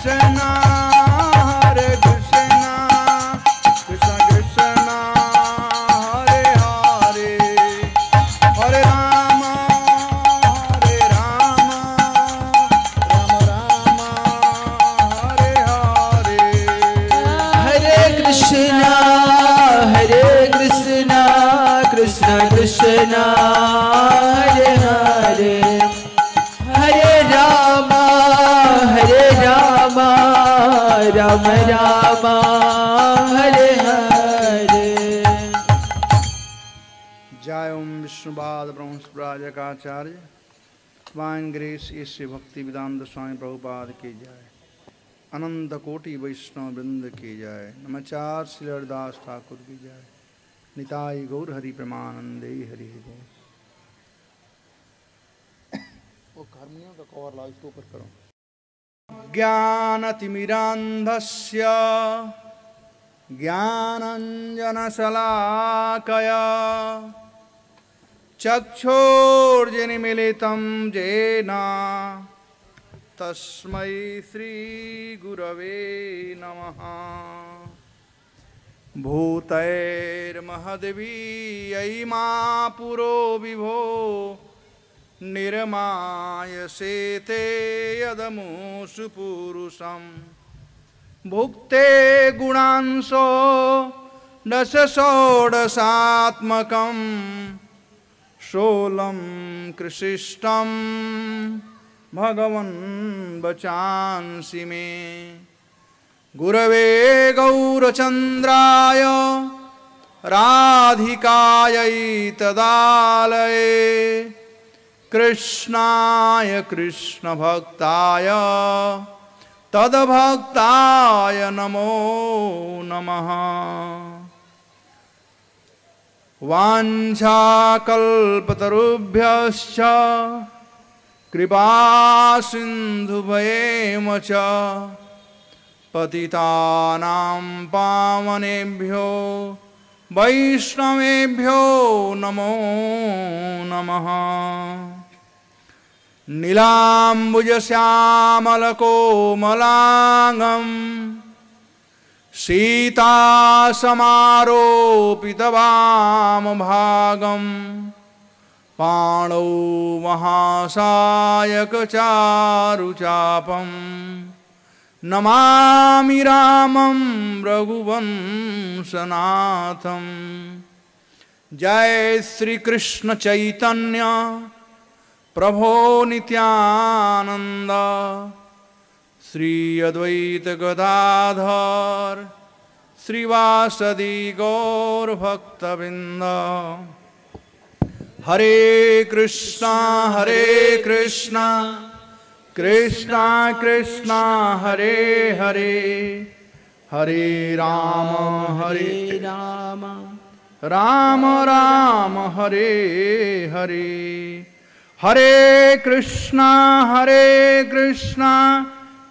Krishna, Hare Krishna, Krishna Krishna, Hare Hare, Hare Rama, Hare Rama, Rama Rama, Hare Hare. Hare Krishna, Krishna Krishna, Hare Hare, Hare Rama, Rama Rama, Hare Hare. जय ओम विष्णुपाद ब्रह्मस्पराजकाचार्य स्वामी grace ईश्व भक्ति वेदांत स्वामी प्रभुपाद की जय। अनंत कोटि वैष्णव वृंद की जय। नमस्कार श्री हरिदास ठाकुर की जय। निताई गौर हरि प्रेमानंदे हरि हरि। वो हारमोनियम का कवर लाओ, इसको ऊपर करो। ज्ञानतिमिरान्धस्य ज्ञानञ्जनशलाकया चक्षुर्जनिमीलितं येन तस्मै श्रीगुरवे नमः। भूतैर्महद्वीयै मा पुरो विभो निर्मायसेते यदमुषु पुरुषं भुक्ते गुणांसो दश षोडशात्मकं षोलं कृशिष्टं भगवन् वचांसि मे। गुरवे गौरचन्द्राय राधिकायै तदालये कृष्णाय कृष्णभक्ताय तद्भक्ताय नमो नमः। वाञ्छाकल्पतरुभ्यश्च कृपासिन्धुभयेम च पतितानां पावनेभ्यो वैष्णवेभ्यो नमो नमः। नीलाम्बुजश्यामलकोमलाङ्गं सीतासमारोपितवामभागं पाणौ महासायकचारुचापं नमामि रामं रघुवंशनाथं। जय श्री कृष्ण चैतन्य प्रभो नित्यानंद श्री अद्वैत गदाधर श्रीवासदि गौर भक्तवृंद। हरे कृष्णा कृष्णा कृष्णा हरे हरे, हरे राम राम राम हरे हरे। हरे कृष्णा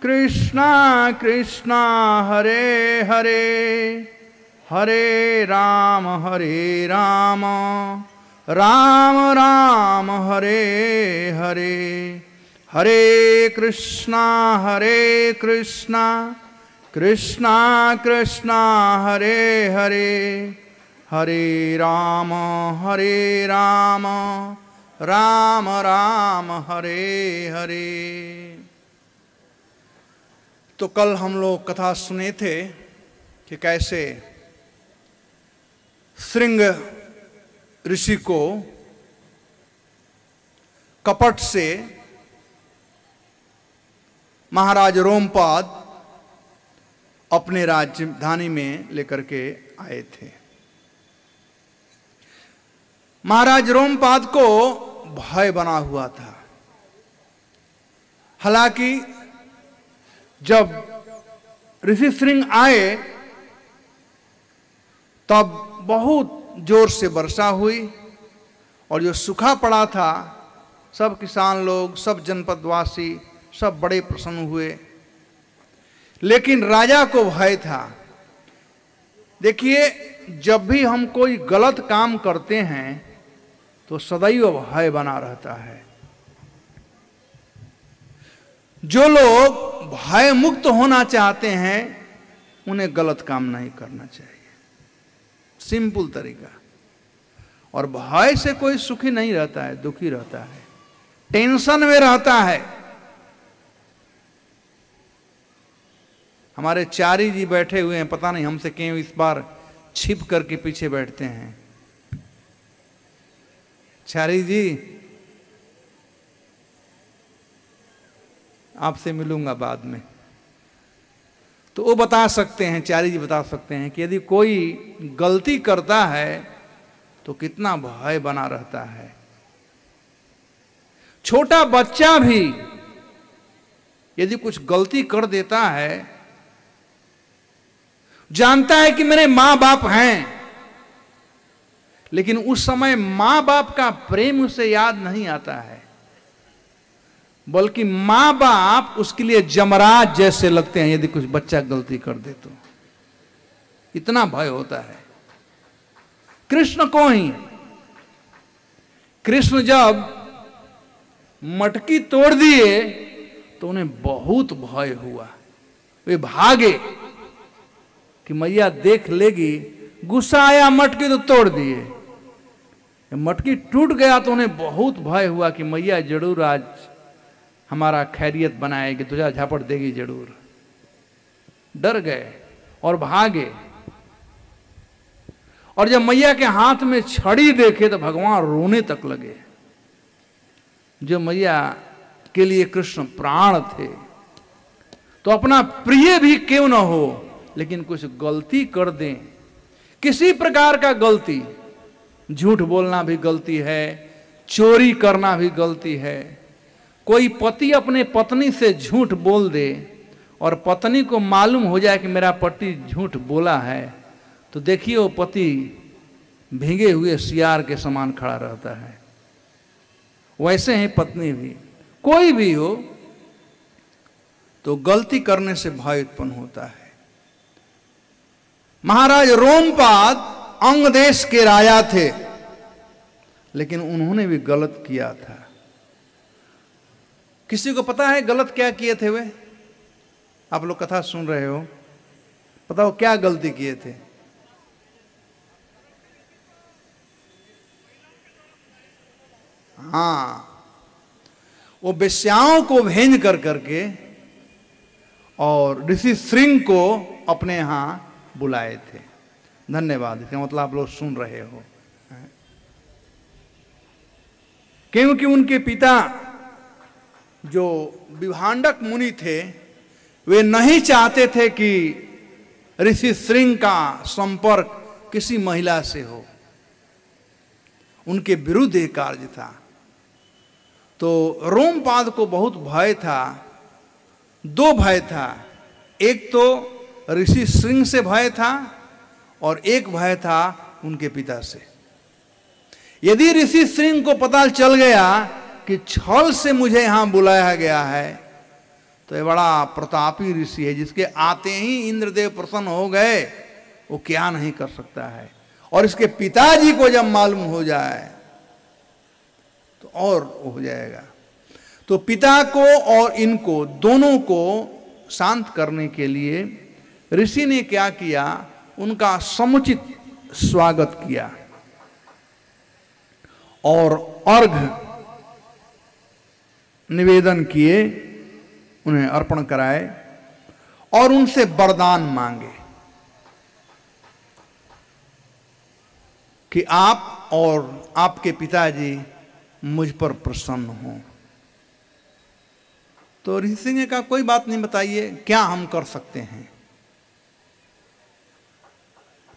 कृष्णा कृष्णा हरे हरे, हरे राम राम राम हरे हरे। हरे कृष्णा कृष्णा कृष्णा हरे हरे, हरे राम राम राम हरे हरे। तो कल हम लोग कथा सुने थे कि कैसे श्रृंग ऋषि को कपट से महाराज रोमपाद अपने राजधानी में लेकर के आए थे। महाराज रोमपाद को भय बना हुआ था। हालांकि जब ऋषि श्रृंग आए तब बहुत जोर से वर्षा हुई और जो सूखा पड़ा था सब किसान लोग, सब जनपदवासी सब बड़े प्रसन्न हुए। लेकिन राजा को भय था। देखिए, जब भी हम कोई गलत काम करते हैं तो सदैव भय बना रहता है। जो लोग भय मुक्त होना चाहते हैं उन्हें गलत काम नहीं करना चाहिए। सिंपल तरीका। और भय से कोई सुखी नहीं रहता है, दुखी रहता है, टेंशन में रहता है। हमारे चारी जी बैठे हुए हैं, पता नहीं हमसे क्यों इस बार छिप करके पीछे बैठते हैं। चारी जी, आपसे मिलूंगा बाद में, तो वो बता सकते हैं, चारी जी बता सकते हैं कि यदि कोई गलती करता है तो कितना भय बना रहता है। छोटा बच्चा भी यदि कुछ गलती कर देता है, जानता है कि मेरे मां बाप हैं, लेकिन उस समय मां बाप का प्रेम उसे याद नहीं आता है, बल्कि मां बाप उसके लिए जमराज जैसे लगते हैं यदि कुछ बच्चा गलती कर दे तो। इतना भय होता है। कृष्ण को ही, कृष्ण जब मटकी तोड़ दिए तो उन्हें बहुत भय हुआ। वे भागे कि मैया देख लेगी, गुस्सा आया, मटकी तो तोड़ दिए। मटकी टूट गया तो उन्हें बहुत भय हुआ कि मैया जरूर आज हमारा खैरियत बनाएगी, तुझा झापड़ देगी जरूर। डर गए और भागे। और जब मैया के हाथ में छड़ी देखे तो भगवान रोने तक लगे। जो मैया के लिए कृष्ण प्राण थे, तो अपना प्रिय भी क्यों न हो, लेकिन कुछ गलती कर दें, किसी प्रकार का गलती, झूठ बोलना भी गलती है, चोरी करना भी गलती है। कोई पति अपने पत्नी से झूठ बोल दे और पत्नी को मालूम हो जाए कि मेरा पति झूठ बोला है, तो देखिए वो पति भीगे हुए सियार के समान खड़ा रहता है। वैसे ही पत्नी भी, कोई भी हो, तो गलती करने से भय उत्पन्न होता है। महाराज रोमपाद अंग देश के राजा थे, लेकिन उन्होंने भी गलत किया था। किसी को पता है गलत क्या किए थे वे? आप लोग कथा सुन रहे हो, पता हो क्या गलती किए थे? हाँ, वो वेश्याओं को भेज कर करके और ऋषि श्रृंग को अपने यहां बुलाए थे। धन्यवाद, इसका मतलब आप लोग सुन रहे हो। क्योंकि उनके पिता जो विभांडक मुनि थे, वे नहीं चाहते थे कि ऋषि श्रृंग का संपर्क किसी महिला से हो। उनके विरुद्ध एक कार्य था। तो रोमपाद को बहुत भय था। दो भय था, एक तो ऋषि श्रृंग से भय था और एक भय था उनके पिता से। यदि ऋषि श्रृंग को पता चल गया कि छल से मुझे यहां बुलाया गया है, तो ये बड़ा प्रतापी ऋषि है, जिसके आते ही इंद्रदेव प्रसन्न हो गए, वो क्या नहीं कर सकता है। और इसके पिताजी को जब मालूम हो जाए तो और हो जाएगा। तो पिता को और इनको दोनों को शांत करने के लिए ऋषि ने क्या किया, उनका समुचित स्वागत किया और अर्घ निवेदन किए, उन्हें अर्पण कराए और उनसे वरदान मांगे कि आप और आपके पिताजी मुझ पर प्रसन्न हों। तो ऋषि ने कहा कोई बात नहीं, बताइए क्या हम कर सकते हैं।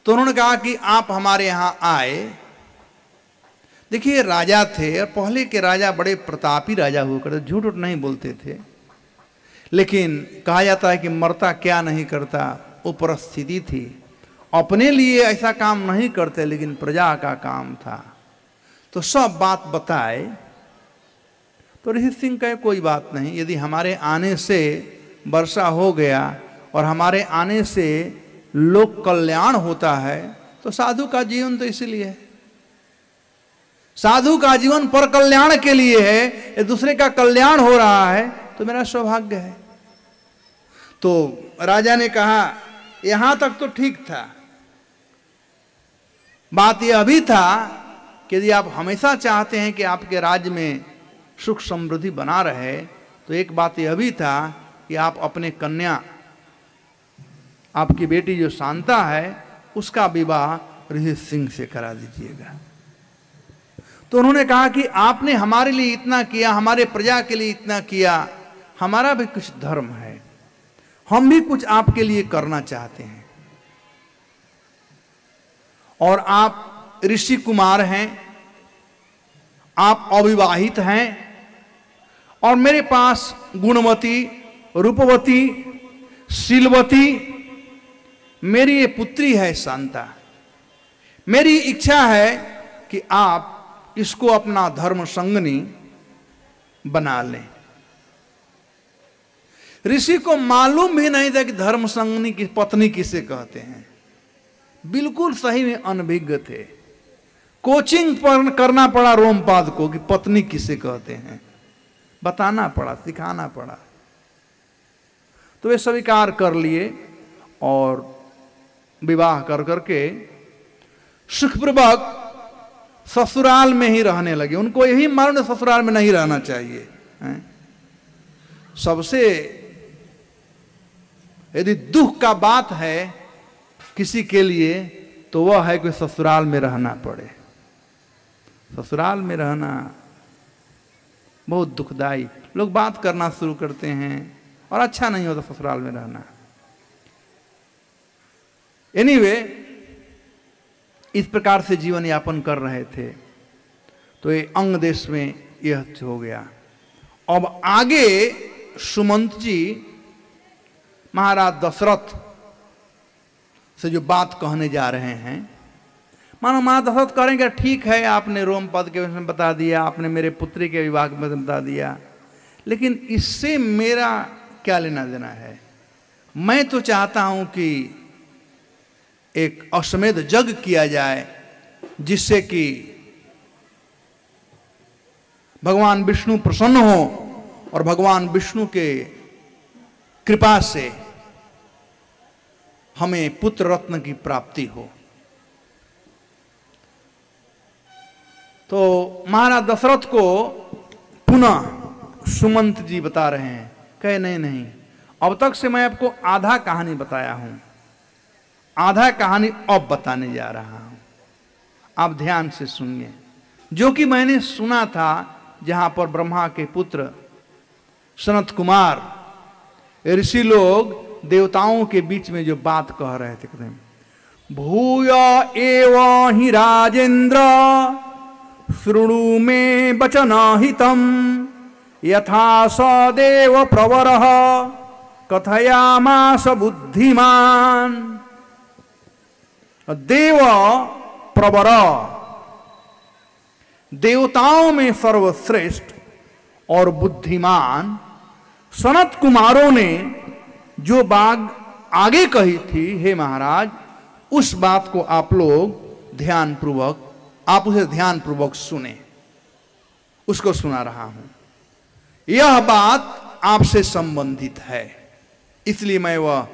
तो उन्होंने कहा कि आप हमारे यहां आए। देखिए राजा थे, और पहले के राजा बड़े प्रतापी राजा हुआ करते, झूठ उठ नहीं बोलते थे। लेकिन कहा जाता है कि मरता क्या नहीं करता, वो परिस्थिति थी। अपने लिए ऐसा काम नहीं करते, लेकिन प्रजा का काम था। तो सब बात बताए। तो ऋषि सिंह कहे कोई बात नहीं, यदि हमारे आने से वर्षा हो गया और हमारे आने से लोक कल्याण होता है, तो साधु का जीवन तो इसीलिए है। साधु का जीवन पर कल्याण के लिए है। ये दूसरे का कल्याण हो रहा है तो मेरा सौभाग्य है। तो राजा ने कहा यहां तक तो ठीक था, बात यह भी था कि यदि आप हमेशा चाहते हैं कि आपके राज्य में सुख समृद्धि बना रहे तो एक बात यह भी था कि आप अपने कन्या, आपकी बेटी जो शांता है, उसका विवाह ऋषि सिंह से करा दीजिएगा। तो उन्होंने कहा कि आपने हमारे लिए इतना किया, हमारे प्रजा के लिए इतना किया, हमारा भी कुछ धर्म है, हम भी कुछ आपके लिए करना चाहते हैं। और आप ऋषि कुमार हैं, आप अविवाहित हैं, और मेरे पास गुणवती, रूपवती, शीलवती मेरी ये पुत्री है शांता। मेरी इच्छा है कि आप इसको अपना धर्म संगनी बना लें। ऋषि को मालूम भी नहीं था कि धर्म संगनी की पत्नी किसे कहते हैं, बिल्कुल सही में अनभिज्ञ थे। कोचिंग करना पड़ा रोमपाद को कि पत्नी किसे कहते हैं, बताना पड़ा, सिखाना पड़ा। तो वे स्वीकार कर लिए और विवाह कर करके सुखपूर्वक ससुराल में ही रहने लगे। उनको यही मालूम ससुराल में नहीं रहना चाहिए। सबसे यदि दुख का बात है किसी के लिए तो वह है कि ससुराल में रहना पड़े। ससुराल में रहना बहुत दुखदाई। लोग बात करना शुरू करते हैं और अच्छा नहीं होता ससुराल में रहना। एनीवे, इस प्रकार से जीवन यापन कर रहे थे। तो ये अंग देश में यह हो गया। अब आगे सुमंत जी महाराज दशरथ से जो बात कहने जा रहे हैं, मानो महाराज दशरथ करेंगे ठीक है, आपने रोम पद के विषय में बता दिया, आपने मेरे पुत्री के विवाह के बारे में बता दिया, लेकिन इससे मेरा क्या लेना देना है। मैं तो चाहता हूं कि एक अश्वमेध यज्ञ किया जाए जिससे कि भगवान विष्णु प्रसन्न हो और भगवान विष्णु के कृपा से हमें पुत्र रत्न की प्राप्ति हो। तो महाराज दशरथ को पुनः सुमंत जी बता रहे हैं, कहे नहीं नहीं, अब तक से मैं आपको आधा कहानी बताया हूं, आधा कहानी अब बताने जा रहा हूं, आप ध्यान से सुनिए। जो कि मैंने सुना था जहां पर ब्रह्मा के पुत्र सनत कुमार ऋषि लोग देवताओं के बीच में जो बात कह रहे थे, कहते हैं भूय एव हि राजेंद्र शृणु मे वचनहितं यथा सदेव प्रवरः कथयामास बुद्धिमान। देव प्रवर, देवताओं में सर्वश्रेष्ठ और बुद्धिमान सनत कुमारों ने जो बात आगे कही थी, हे महाराज, उस बात को आप लोग ध्यानपूर्वक, आप उसे ध्यानपूर्वक सुने। उसको सुना रहा हूं। यह बात आपसे संबंधित है, इसलिए मैं वह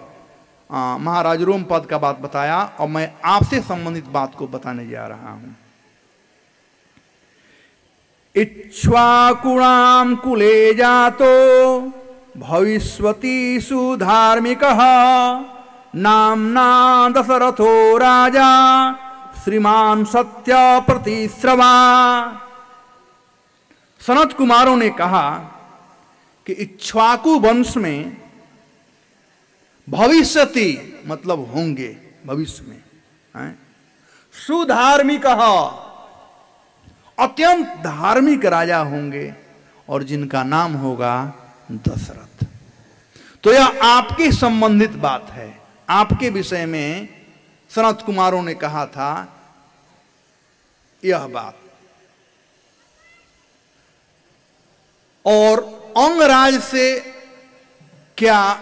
महाराज रोम पद का बात बताया और मैं आपसे संबंधित बात को बताने जा रहा हूं। इक्ष्वाकुणाम कुले जातो भविष्यति धार्मिकः नाम्ना दशरथो राजा श्रीमान सत्य प्रतिश्रवा। सनत कुमारों ने कहा कि इक्ष्वाकु वंश में भविष्यति मतलब होंगे, भविष्य में सुधार्मिक, अत्यंत धार्मिक राजा होंगे और जिनका नाम होगा दशरथ। तो यह आपके संबंधित बात है, आपके विषय में सनत कुमारों ने कहा था यह बात। और अंगराज से क्या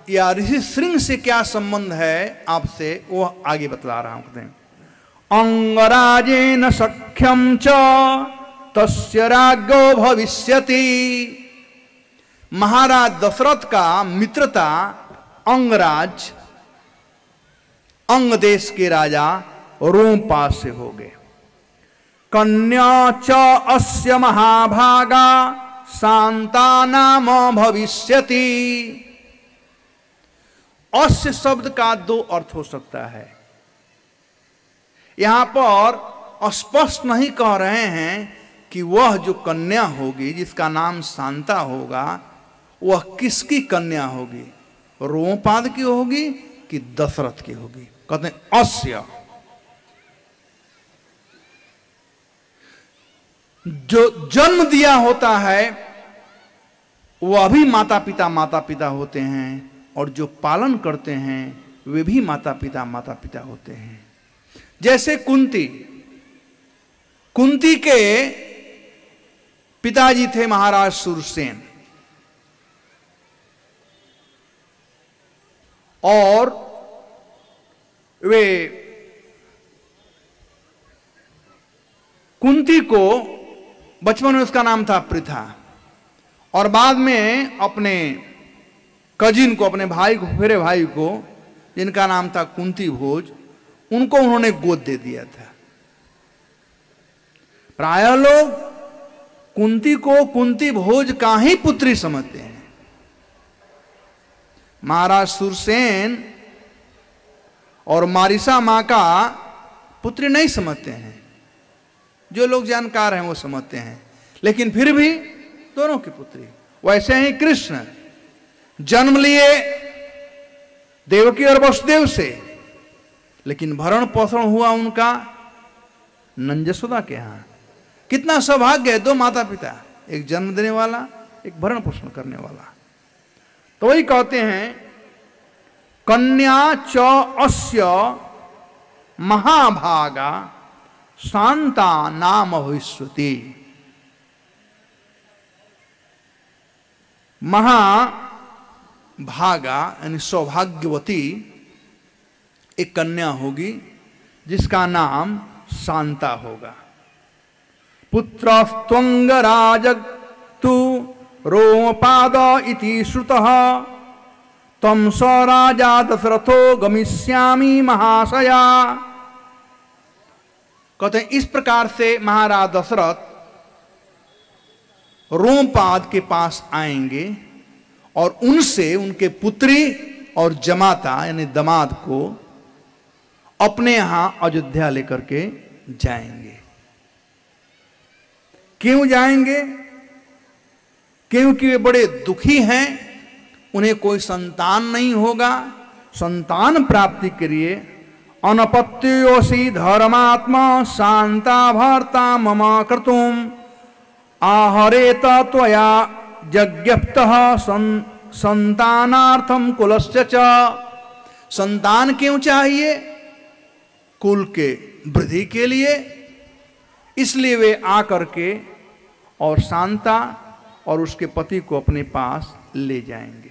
या ऋषि श्रृंग से क्या संबंध है आपसे, वह आगे बतला रहा हूं। कहते हैं अंगराजेन सख्यम च तस्य राज्ञो भविष्यति। महाराज दशरथ का मित्रता अंगराज, अंग देश के राजा रोमपाद से हो गए। कन्या च अस्य महाभागा शांता नाम भविष्यति। अस्य शब्द का दो अर्थ हो सकता है। यहां पर स्पष्ट नहीं कह रहे हैं कि वह जो कन्या होगी जिसका नाम शांता होगा वह किसकी कन्या होगी, रोमपाद की होगी कि दशरथ की होगी। कहते हैं अस्य, जो जन्म दिया होता है वह भी माता पिता होते हैं, और जो पालन करते हैं वे भी माता पिता होते हैं। जैसे कुंती के पिताजी थे महाराज शूरसेन, और वे कुंती को बचपन में उसका नाम था पृथा, और बाद में अपने कजिन को, अपने भाई को, फेरे भाई को, जिनका नाम था कुंती भोज, उनको उन्होंने गोद दे दिया था। प्रायः लोग कुंती को कुंती भोज का ही पुत्री समझते हैं, महाराज शूरसेन और मारिसा मां का पुत्री नहीं समझते हैं। जो लोग जानकार हैं वो समझते हैं, लेकिन फिर भी दोनों की पुत्री। वैसे ही कृष्ण जन्म लिए देवकी और वसुदेव से, लेकिन भरण पोषण हुआ उनका नंद यशोदा के यहां। कितना सौभाग्य है, दो माता पिता, एक जन्म देने वाला, एक भरण पोषण करने वाला। तो वही कहते हैं कन्या च अस्य महाभागा शांता नाम भविष्यति। महाभागा यानी सौभाग्यवती एक कन्या होगी जिसका नाम शांता होगा। पुत्रस्त्वंगराजतु रोमपाद इति श्रुतः तम स राजा दशरथो गमिष्यामि महाशया। कहते हैं इस प्रकार से महाराज दशरथ रोमपाद के पास आएंगे और उनसे उनके पुत्री और जमाता यानी दामाद को अपने यहां अयोध्या लेकर के जाएंगे। क्यों जाएंगे? क्योंकि वे बड़े दुखी हैं, उन्हें कोई संतान नहीं होगा। संतान प्राप्ति के लिए अनपत्योसी धर्मात्मा शांता भर्ता मम कर्तुम आहरेत त्वया यज्ञप्तः संतानार्थम कुलस्य च। संतान क्यों चाहिए? कुल के वृद्धि के लिए। इसलिए वे आकर के और शांता और उसके पति को अपने पास ले जाएंगे।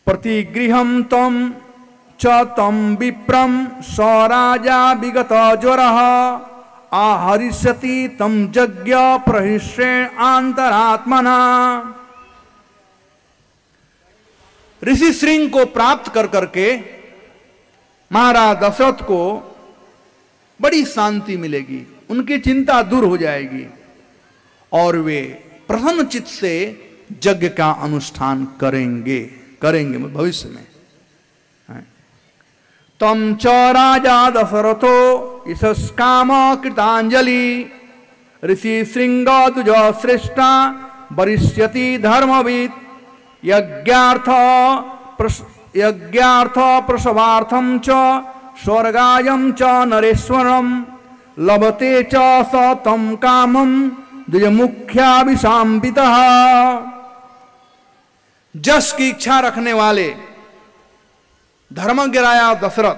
प्रतिगृहं तम च तम विप्रम स्वराजा विगत ज्वरः आहरिष्यति तम यज्ञ प्रहिष्येण आंतरात्मना। ऋषि श्रृंग को प्राप्त कर करके महाराज दशरथ को बड़ी शांति मिलेगी, उनकी चिंता दूर हो जाएगी और वे प्रसन्न चित्त से यज्ञ का अनुष्ठान करेंगे भविष्य में। तम च राजा दशरथो ईशस्काम कृतांजलि ऋषि श्रृंग दुज श्रेष्ठा वरिष्यति धर्मविद यज्ञार्थ प्रसवार्थम च स्वर्गायम च नरेश्वरम लभते च स तम कामम द्विजमुख्याभिशाम्बितः। जस की इच्छा रखने वाले धर्मज्ञ राजा दशरथ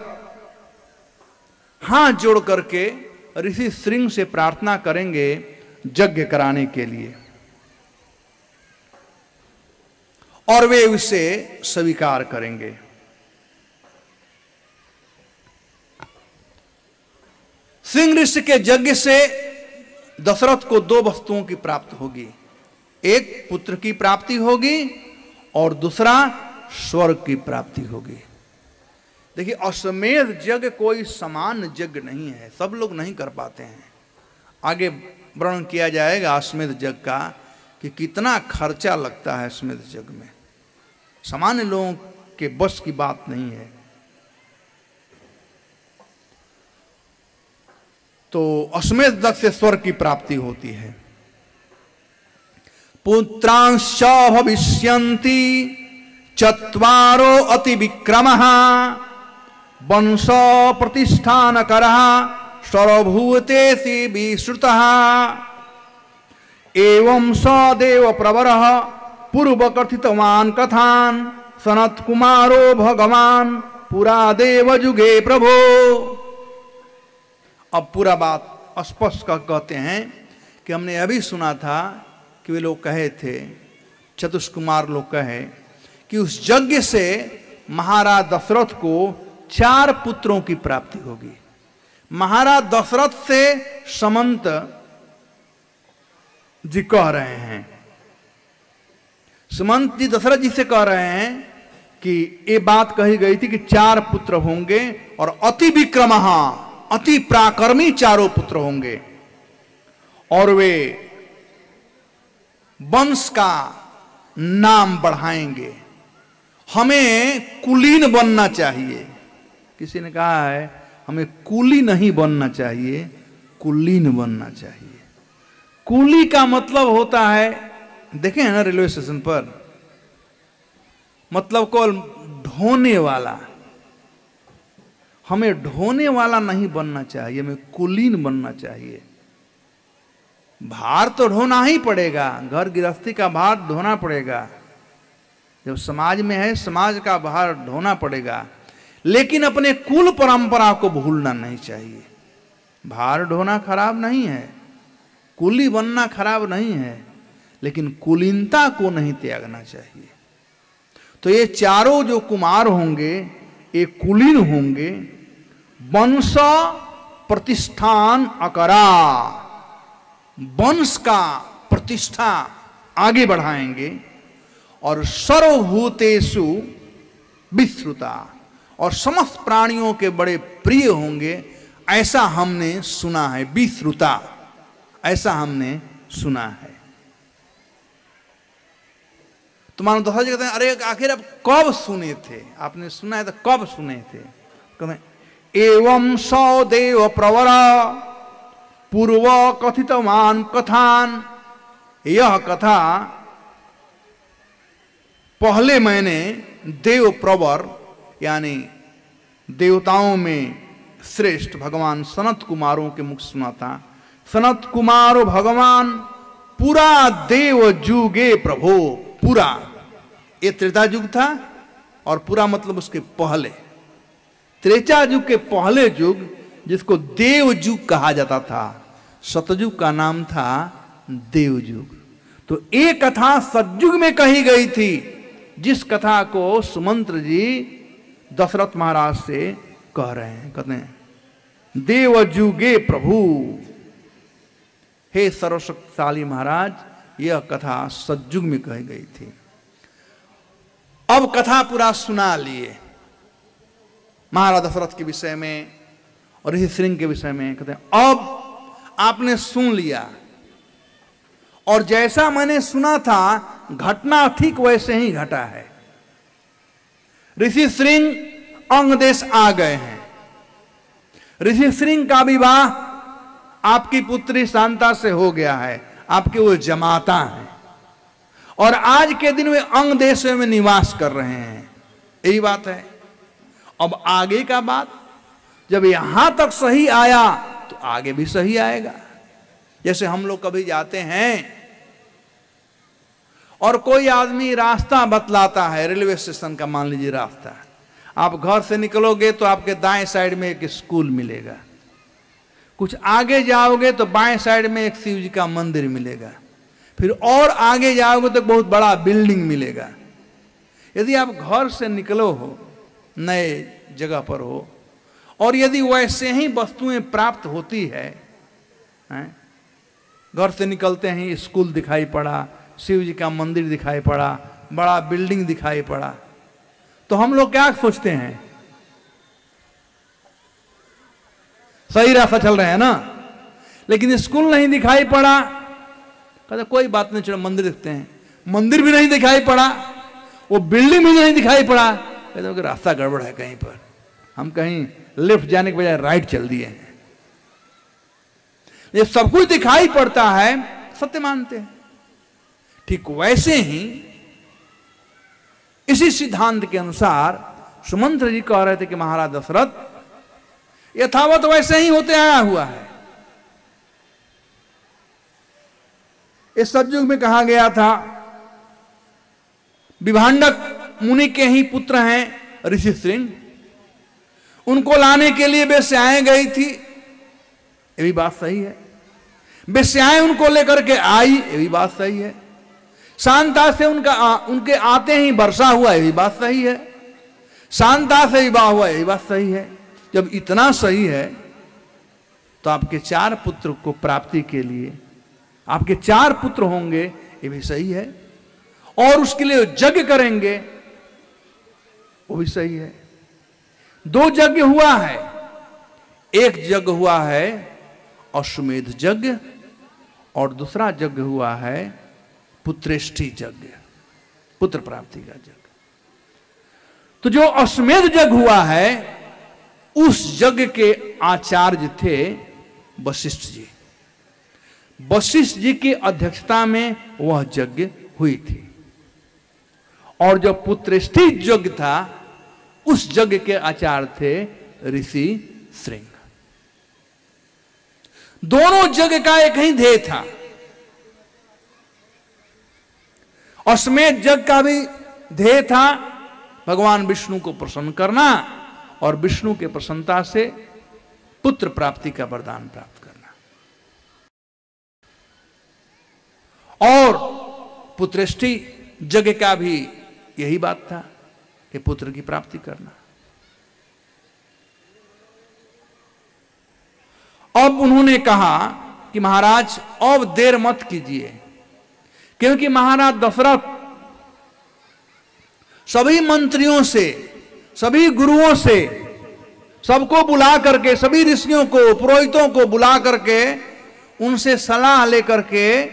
हाथ जोड़ करके ऋषि श्रृंग से प्रार्थना करेंगे यज्ञ कराने के लिए, और वे उसे स्वीकार करेंगे। श्रृंग ऋषि के यज्ञ से दशरथ को दो वस्तुओं की प्राप्ति होगी। एक पुत्र की प्राप्ति होगी और दूसरा स्वर्ग की प्राप्ति होगी। देखिए, अश्वमेध यज्ञ कोई सामान्य यज्ञ नहीं है, सब लोग नहीं कर पाते हैं। आगे वर्णन किया जाएगा अश्वमेध यज्ञ का कि कितना खर्चा लगता है अश्वमेध यज्ञ में, सामान्य लोगों के बस की बात नहीं है। तो अश्वमेध यज्ञ से स्वर्ग की प्राप्ति होती है। पुत्रांश्च भविष्यन्ति चत्वारो अति विक्रमः वंश प्रतिष्ठानकरः सर्वभूतेषु विश्रुतः एवं स देव प्रवरः पूर्वकथितवान् कथान् सनत कुमारो भगवान पुरा देव जुगे प्रभो। अब पूरा बात स्पष्ट कहते हैं कि हमने अभी सुना था कि वे लोग कहे थे, चतुष्कुमार लोग कहे कि उस यज्ञ से महाराज दशरथ को 4 पुत्रों की प्राप्ति होगी। महाराज दशरथ से समंत जी कह रहे हैं, सुमंत जी दशरथ जी से कह रहे हैं कि ये बात कही गई थी कि 4 पुत्र होंगे और अति विक्रमः, अति पराक्रमी 4 पुत्र होंगे और वे वंश का नाम बढ़ाएंगे। हमें कुलीन बनना चाहिए। किसी ने कहा है हमें कुली नहीं बनना चाहिए, कुलीन बनना चाहिए। कुली का मतलब होता है, देखें ना रेलवे स्टेशन पर, मतलब को ढोने वाला। हमें ढोने वाला नहीं बनना चाहिए, हमें कुलीन बनना चाहिए। भार तो ढोना ही पड़ेगा, घर गृहस्थी का भार ढोना पड़ेगा। जब समाज में है, समाज का भार ढोना पड़ेगा, लेकिन अपने कुल परंपरा को भूलना नहीं चाहिए। भार ढोना खराब नहीं है, कुली बनना खराब नहीं है, लेकिन कुलीनता को नहीं त्यागना चाहिए। तो ये 4 जो कुमार होंगे ये कुलीन होंगे। वंश प्रतिष्ठान अकरा, वंश का प्रतिष्ठा आगे बढ़ाएंगे और सर्वभूतेषु विश्रुता, और समस्त प्राणियों के बड़े प्रिय होंगे, ऐसा हमने सुना है। विश्रुता, ऐसा हमने सुना है। तो मानो दशरथ जी कहते हैं, अरे आखिर आप कब सुने थे? आपने सुना है तो कब सुने थे? कहते हैं एवं सौ देव प्रवर पूर्व कथितवान कथान, यह कथा पहले मैंने देव प्रवर यानी देवताओं में श्रेष्ठ भगवान सनत कुमारों के मुख सुना था। सनत कुमारो भगवान पूरा देव जुगे प्रभो। पूरा ये त्रेता युग था और पूरा मतलब उसके पहले, त्रेता युग के पहले युग जिसको देव युग कहा जाता था। सतयुग का नाम था देव युग। तो एक कथा सतयुग में कही गई थी, जिस कथा को सुमंत्र जी दशरथ महाराज से कह रहे हैं। कहते हैं देव जुगे प्रभु, हे सर्वशक्तिशाली महाराज, यह कथा सतयुग में कही गई थी। अब कथा पूरा सुना लिए महाराज दशरथ के विषय में और ऋषि श्रृंग के विषय में। कहते हैं अब आपने सुन लिया और जैसा मैंने सुना था घटना ठीक वैसे ही घटा है। ऋषि श्रृंग अंग देश आ गए हैं। ऋषि श्रृंग का विवाह आपकी पुत्री शांता से हो गया है, आपके वो जमाता हैं और आज के दिन वे अंग देश में निवास कर रहे हैं। यही बात है। अब आगे का बात, जब यहां तक सही आया तो आगे भी सही आएगा। जैसे हम लोग कभी जाते हैं और कोई आदमी रास्ता बतलाता है, रेलवे स्टेशन का मान लीजिए रास्ता, आप घर से निकलोगे तो आपके दाएं साइड में एक स्कूल मिलेगा, कुछ आगे जाओगे तो बाएं साइड में एक शिव जी का मंदिर मिलेगा, फिर और आगे जाओगे तो बहुत बड़ा बिल्डिंग मिलेगा। यदि आप घर से निकलो हो, नए जगह पर हो, और यदि वैसे ही वस्तुएं प्राप्त होती है, घर से निकलते ही स्कूल दिखाई पड़ा, शिव जी का मंदिर दिखाई पड़ा, बड़ा बिल्डिंग दिखाई पड़ा, तो हम लोग क्या सोचते हैं? सही रास्ता चल रहे हैं ना। लेकिन स्कूल नहीं दिखाई पड़ा, कहते कोई बात नहीं, चलो मंदिर देखते हैं। मंदिर भी नहीं दिखाई पड़ा, वो बिल्डिंग भी नहीं दिखाई पड़ा, कहते हैं कि रास्ता गड़बड़ है कहीं पर, हम कहीं लेफ्ट जाने के बजाय राइट चल दिए हैं। ये सब कुछ दिखाई पड़ता है, सत्य मानते हैं। ठीक वैसे ही इसी सिद्धांत के अनुसार सुमंत्र जी कह रहे थे कि महाराज दशरथ यथावत वैसे ही होते आया हुआ है। इस सतयुग में कहा गया था विभांडक मुनि के ही पुत्र हैं ऋषि श्रृंग, उनको लाने के लिए वेश्याएं गई थी, ये भी बात सही है। वेश्याएं उनको लेकर के आई, ये भी बात सही है। शांता से उनके आते ही वर्षा हुआ, ये भी बात सही है। शांता से विवाह हुआ, ये भी बात सही है। जब इतना सही है तो आपके 4 पुत्र को प्राप्ति के लिए आपके 4 पुत्र होंगे, ये भी सही है। और उसके लिए यज्ञ करेंगे, वो भी सही है। 2 यज्ञ हुआ है, एक यज्ञ हुआ है अश्वमेध यज्ञ और दूसरा यज्ञ हुआ है पुत्रेष्ठी यज्ञ, पुत्र प्राप्ति का यज्ञ। तो जो अश्वमेध यज्ञ हुआ है उस यज्ञ के आचार्य थे वशिष्ठ जी। वशिष्ठ जी की अध्यक्षता में वह यज्ञ हुई थी। और जो पुत्रेष्ठी यज्ञ था उस यज्ञ के आचार्य थे ऋषि श्रृंग। दोनों यज्ञ का एक ही ध्येय था। अश्वमेध यज्ञ का भी ध्येय था भगवान विष्णु को प्रसन्न करना और विष्णु के प्रसन्नता से पुत्र प्राप्ति का वरदान प्राप्त करना। और पुत्रेष्ठी यज्ञ का भी यही बात था कि पुत्र की प्राप्ति करना। अब उन्होंने कहा कि महाराज अब देर मत कीजिए, क्योंकि महाराज दशरथ सभी मंत्रियों से, सभी गुरुओं से, सबको बुला करके, सभी ऋषियों को, पुरोहितों को बुला करके उनसे सलाह लेकर के,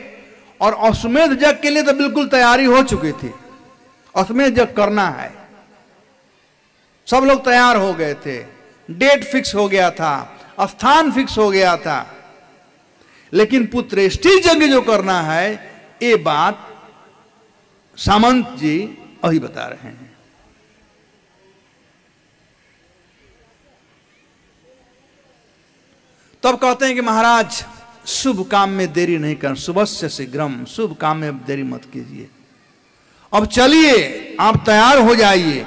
और अश्वमेध यज्ञ के लिए तो बिल्कुल तैयारी हो चुकी थी। अश्वमेध यज्ञ करना है, सब लोग तैयार हो गए थे, डेट फिक्स हो गया था, स्थान फिक्स हो गया था। लेकिन पुत्रेष्ठी यज्ञ जो करना है, ये बात सामंत जी अभी बता रहे हैं। तब कहते हैं कि महाराज शुभ काम में देरी नहीं कर, शुभस्य शीघ्रम, शुभ काम में देरी मत कीजिए। अब चलिए, आप तैयार हो जाइए।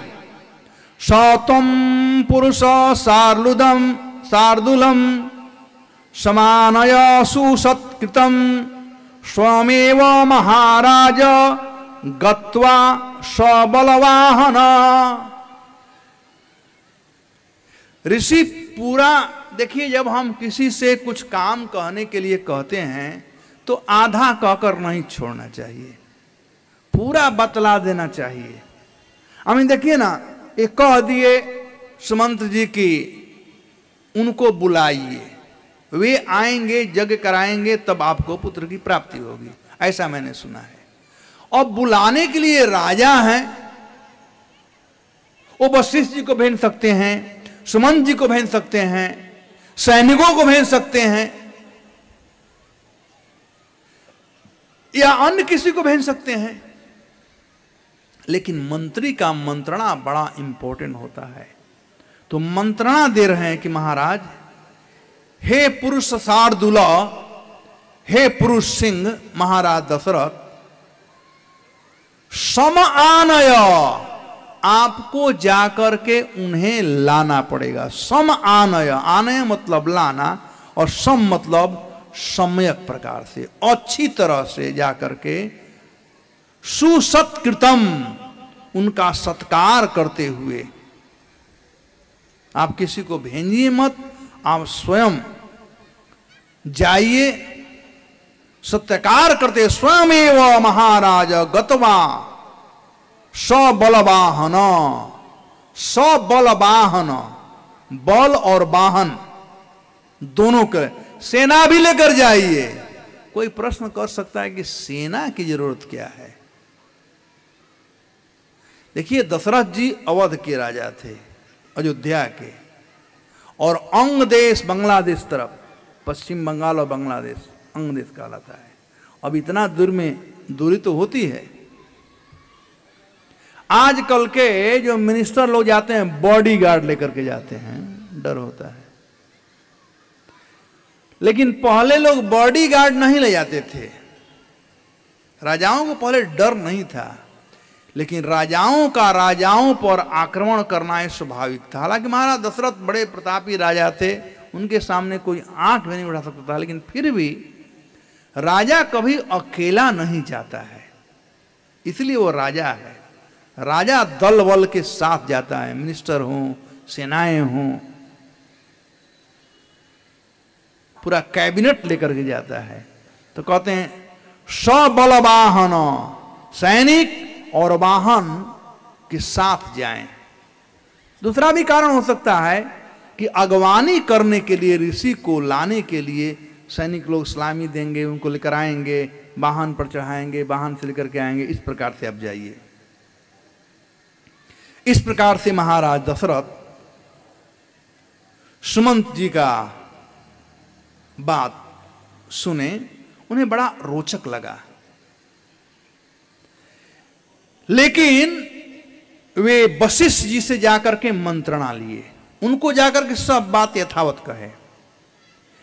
सौतम पुरुष शार्दुलम समानय सुसत्कृतम स्वमेव महाराज गत्वा सबलवाहन। ऋषि पूरा देखिए, जब हम किसी से कुछ काम कहने के लिए कहते हैं तो आधा कहकर नहीं छोड़ना चाहिए, पूरा बतला देना चाहिए। हमें देखिए ना, एक कह दिए सुमंत्र जी की उनको बुलाइए, वे आएंगे, यज्ञ कराएंगे, तब आपको पुत्र की प्राप्ति होगी, ऐसा मैंने सुना है। और बुलाने के लिए राजा हैं, वो वशिष्ठ जी को भेज सकते हैं, सुमंत जी को भेज सकते हैं, सैनिकों को भेज सकते हैं, या अन्य किसी को भेज सकते हैं। लेकिन मंत्री का मंत्रणा बड़ा इंपॉर्टेंट होता है। तो मंत्रणा दे रहे हैं कि महाराज, हे पुरुष शार्दूल, हे पुरुष सिंह महाराज दशरथ, सम आनय, आपको जाकर के उन्हें लाना पड़ेगा। सम आनय, आनय मतलब लाना, और सम मतलब सम्यक प्रकार से, अच्छी तरह से जाकर के सुसत्कृतम, उनका सत्कार करते हुए। आप किसी को भेजिए मत, आप स्वयं जाइए सत्कार करते स्वयमेव महाराज गतवा सबलवाहन, सबलवाहन, बल और वाहन दोनों के, सेना भी लेकर जाइए। कोई प्रश्न कर सकता है कि सेना की जरूरत क्या है? देखिए, दशरथ जी अवध के राजा थे, अयोध्या के, और अंग देश बांग्लादेश तरफ, पश्चिम बंगाल और बांग्लादेश अंग देश कहलाता है। अब इतना दूर में दूरी तो होती है। आजकल के जो मिनिस्टर लोग जाते हैं बॉडीगार्ड लेकर के जाते हैं, डर होता है। लेकिन पहले लोग बॉडीगार्ड नहीं ले जाते थे। राजाओं को पहले डर नहीं था, लेकिन राजाओं का राजाओं पर आक्रमण करना स्वाभाविक था। हालांकि महाराज दशरथ बड़े प्रतापी राजा थे, उनके सामने कोई आंख भी नहीं उठा सकता था, लेकिन फिर भी राजा कभी अकेला नहीं जाता है, इसलिए वो राजा है। राजा दल बल के साथ जाता है, मिनिस्टर हों, सेनाएं हों, पूरा कैबिनेट लेकर के जाता है। तो कहते हैं सबल वाहन, सैनिक और वाहन के साथ जाएं। दूसरा भी कारण हो सकता है कि अगवानी करने के लिए, ऋषि को लाने के लिए सैनिक लोग सलामी देंगे, उनको लेकर आएंगे, वाहन पर चढ़ाएंगे, वाहन से लेकर के आएंगे, इस प्रकार से अब जाइए। इस प्रकार से महाराज दशरथ सुमंत जी का बात सुने, उन्हें बड़ा रोचक लगा। लेकिन वे वशिष्ठ जी से जाकर के मंत्रणा लिए, उनको जाकर के सब बात यथावत कहे।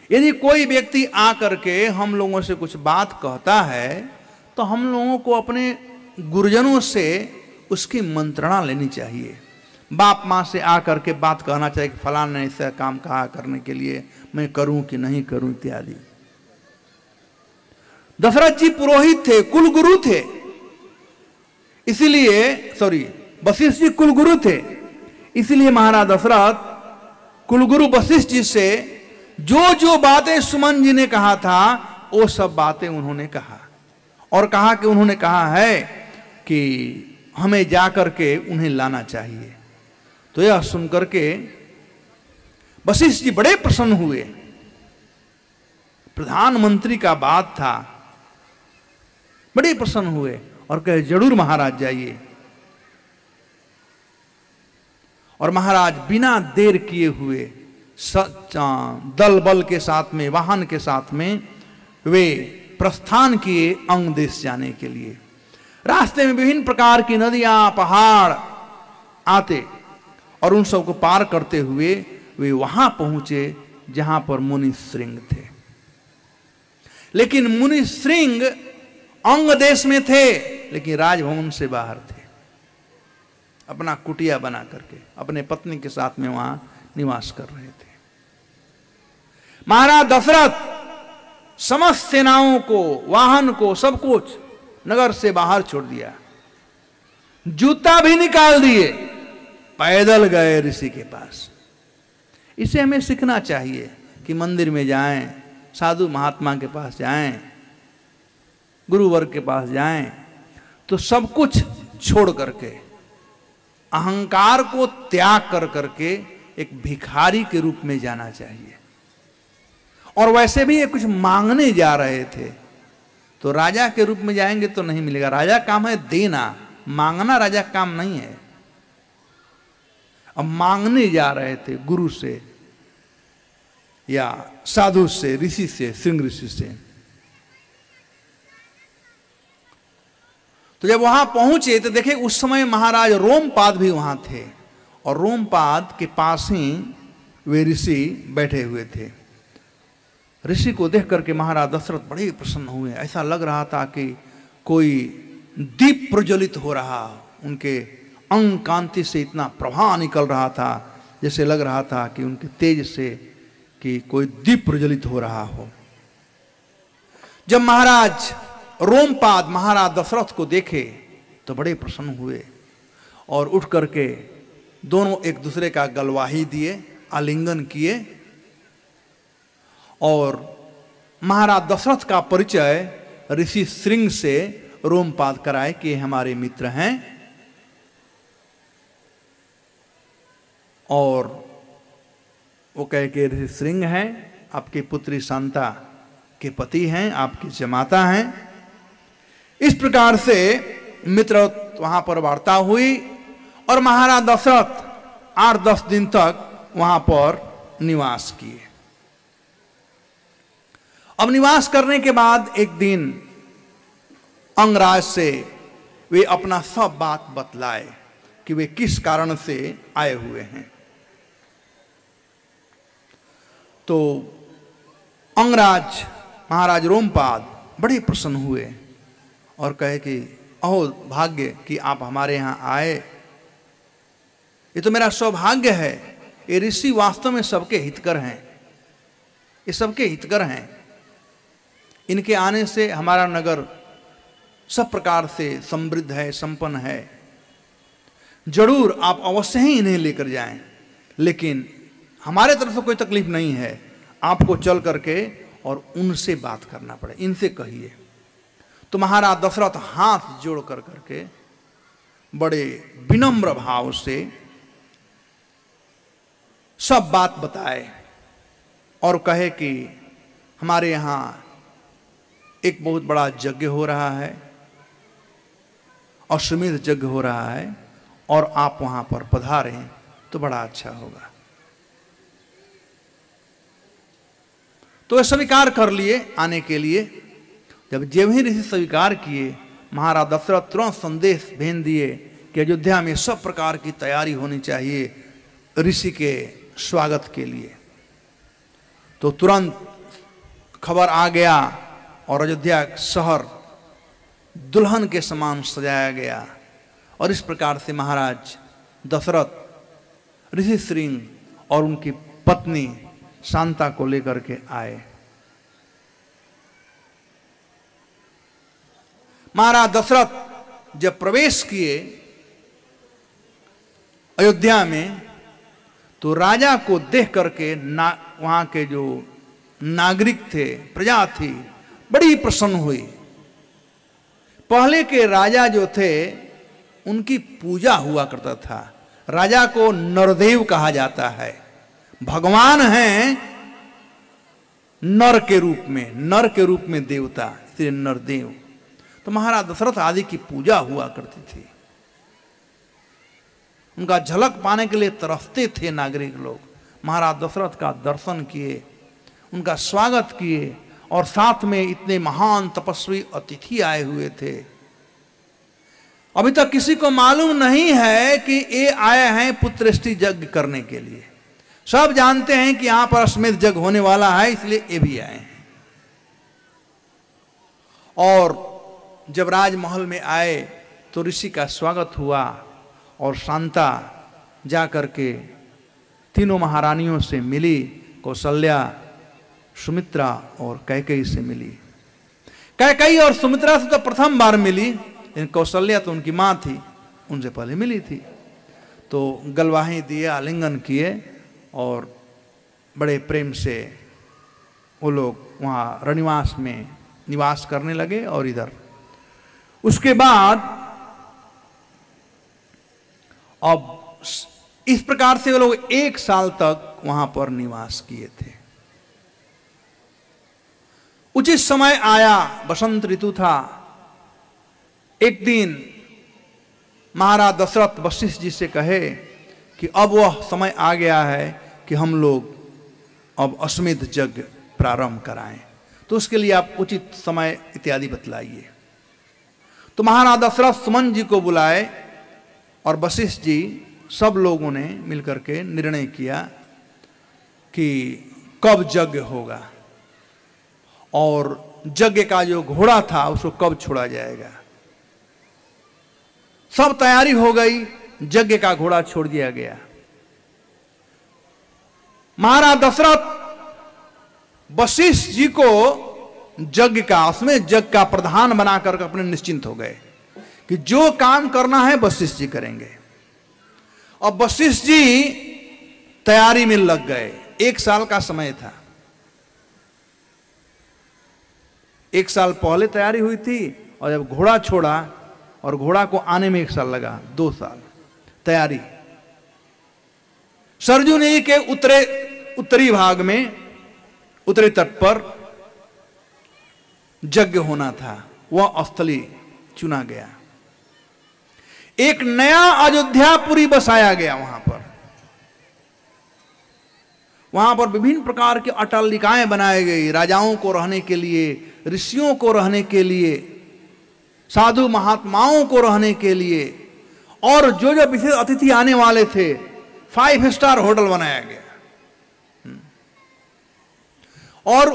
यदि कोई व्यक्ति आकर के हम लोगों से कुछ बात कहता है तो हम लोगों को अपने गुरुजनों से उसकी मंत्रणा लेनी चाहिए। बाप माँ से आकर के बात कहना चाहिए कि फलाना ने ऐसा काम कहा करने के लिए, मैं करूं कि नहीं करूं इत्यादि। दशरथ जी पुरोहित थे, कुलगुरु थे, इसीलिए वशिष्ठ जी कुलगुरु थे, इसलिए महाराज दशरथ कुलगुरु वशिष्ठ जी से जो जो बातें सुमन जी ने कहा था वो सब बातें उन्होंने कहा, और कहा कि उन्होंने कहा है कि हमें जाकर के उन्हें लाना चाहिए। तो यह सुनकर के वशिष्ठ जी बड़े प्रसन्न हुए। प्रधानमंत्री का बात था, बड़े प्रसन्न हुए और कहे जरूर महाराज जाइए। और महाराज बिना देर किए हुए दल बल के साथ में, वाहन के साथ में वे प्रस्थान किए अंग देश जाने के लिए। रास्ते में विभिन्न प्रकार की नदियां, पहाड़ आते, और उन सबको पार करते हुए वे वहां पहुंचे जहां पर मुनि श्रृंग थे। लेकिन मुनि श्रृंग अंग देश में थे, लेकिन राजभवन से बाहर थे, अपना कुटिया बना करके अपने पत्नी के साथ में वहां निवास कर रहे थे। महाराज दशरथ समस्त सेनाओं को, वाहन को, सब कुछ नगर से बाहर छोड़ दिया, जूता भी निकाल दिए, पैदल गए ऋषि के पास। इसे हमें सीखना चाहिए कि मंदिर में जाएं, साधु महात्मा के पास जाएं, गुरुवर के पास जाएं, तो सब कुछ छोड़ करके, अहंकार को त्याग कर करके एक भिखारी के रूप में जाना चाहिए। और वैसे भी ये कुछ मांगने जा रहे थे, तो राजा के रूप में जाएंगे तो नहीं मिलेगा। राजा काम है देना, मांगना राजा काम नहीं है। अब मांगने जा रहे थे गुरु से या साधु से, ऋषि से, श्रृंग ऋषि से। तो जब वहां पहुंचे तो देखे उस समय महाराज रोमपाद भी वहां थे, और रोमपाद के पास ही वे ऋषि बैठे हुए थे। ऋषि को देख करके महाराज दशरथ बड़े प्रसन्न हुए। ऐसा लग रहा था कि कोई दीप प्रज्वलित हो रहा, उनके अंग कांति से इतना प्रभा निकल रहा था, जैसे लग रहा था कि उनके तेज से कि कोई दीप प्रज्वलित हो रहा हो। जब महाराज रोमपाद महाराज दशरथ को देखे तो बड़े प्रसन्न हुए, और उठ करके दोनों एक दूसरे का गलवाही दिए, आलिंगन किए, और महाराज दशरथ का परिचय ऋषि श्रृंग से रोमपाद कराए कि हमारे मित्र हैं और वो कहे कि ऋषि श्रृंग हैं, आपकी पुत्री शांता के पति हैं, आपकी जमाता हैं। इस प्रकार से मित्र वहां पर वार्ता हुई और महाराज दशरथ 8-10 दिन तक वहां पर निवास किए। अब निवास करने के बाद एक दिन अंगराज से वे अपना सब बात बतलाए कि वे किस कारण से आए हुए हैं। तो अंगराज महाराज रोमपाद बड़े प्रसन्न हुए और कहे कि अहो भाग्य कि आप हमारे यहाँ आए, ये तो मेरा सौभाग्य है। ये ऋषि वास्तव में सबके हितकर हैं, ये सबके हितकर हैं। इनके आने से हमारा नगर सब प्रकार से समृद्ध है, संपन्न है। जरूर आप अवश्य ही इन्हें लेकर जाएं, लेकिन हमारे तरफ से कोई तकलीफ नहीं है। आपको चल करके और उनसे बात करना पड़े, इनसे कहिए। तो महाराज दशरथ हाथ जोड़ कर करके बड़े विनम्र भाव से सब बात बताए और कहे कि हमारे यहाँ एक बहुत बड़ा यज्ञ हो रहा है, अश्वमेध यज्ञ हो रहा है और आप वहां पर पधारें तो बड़ा अच्छा होगा। तो वे स्वीकार कर लिए आने के लिए। जब ही ऋषि स्वीकार किए, महाराज दशरथ तुरंत संदेश भेज दिए कि अयोध्या में सब प्रकार की तैयारी होनी चाहिए ऋषि के स्वागत के लिए। तो तुरंत खबर आ गया और अयोध्या शहर दुल्हन के समान सजाया गया। और इस प्रकार से महाराज दशरथ ऋषि श्रृंग और उनकी पत्नी शांता को लेकर के आए। महाराज दशरथ जब प्रवेश किए अयोध्या में, तो राजा को देख करके वहां के जो नागरिक थे, प्रजा थी, बड़ी प्रसन्न हुई। पहले के राजा जो थे उनकी पूजा हुआ करता था। राजा को नरदेव कहा जाता है, भगवान हैं नर के रूप में देवता, इसलिए नरदेव। तो महाराज दशरथ आदि की पूजा हुआ करती थी। उनका झलक पाने के लिए तरसते थे नागरिक लोग। महाराज दशरथ का दर्शन किए, उनका स्वागत किए और साथ में इतने महान तपस्वी अतिथि आए हुए थे। अभी तक किसी को मालूम नहीं है कि ये आए हैं पुत्रष्टि यज्ञ करने के लिए। सब जानते हैं कि यहां पर अश्वमेध यज्ञ होने वाला है, इसलिए ये भी आए हैं। और जब राजमहल में आए तो ऋषि का स्वागत हुआ और शांता जा करके तीनों महारानियों से मिली। कौशल्या, सुमित्रा और कैकेयी से मिली। कैकेयी और सुमित्रा से तो प्रथम बार मिली, लेकिन कौशल्या तो उनकी माँ थी, उनसे पहले मिली थी। तो गलवाही दिए, आलिंगन किए और बड़े प्रेम से वो लोग वहाँ रनिवास में निवास करने लगे। और इधर उसके बाद अब इस प्रकार से वो लोग 1 साल तक वहां पर निवास किए थे। उचित समय आया, बसंत ऋतु था। एक दिन महाराज दशरथ वशिष्ठ जी से कहे कि अब वह समय आ गया है कि हम लोग अब अश्वमेध यज्ञ प्रारंभ कराएं, तो उसके लिए आप उचित समय इत्यादि बतलाइए। तो महाराज दशरथ सुमन जी को बुलाए और वशिष्ठ जी सब लोगों ने मिलकर के निर्णय किया कि कब यज्ञ होगा और यज्ञ का जो घोड़ा था उसको कब छोड़ा जाएगा। सब तैयारी हो गई, यज्ञ का घोड़ा छोड़ दिया गया। महाराज दशरथ वशिष्ठ जी को यज्ञ का, उसमें यज्ञ का प्रधान बनाकर अपने निश्चिंत हो गए कि जो काम करना है वशिष्ठ जी करेंगे। अब वशिष्ठ जी तैयारी में लग गए। 1 साल का समय था। 1 साल पहले तैयारी हुई थी, और जब घोड़ा छोड़ा और घोड़ा को आने में 1 साल लगा, 2 साल तैयारी। सरजू नदी के उत्तरी भाग में, उत्तरी तट पर यज्ञ होना था, वह स्थली चुना गया। एक नया अयोध्यापुरी बसाया गया वहां पर। वहां पर विभिन्न प्रकार की अट्टालिकाएं बनाई गई, राजाओं को रहने के लिए, ऋषियों को रहने के लिए, साधु महात्माओं को रहने के लिए, और जो जो विशेष अतिथि आने वाले थे, 5 स्टार होटल बनाया गया। और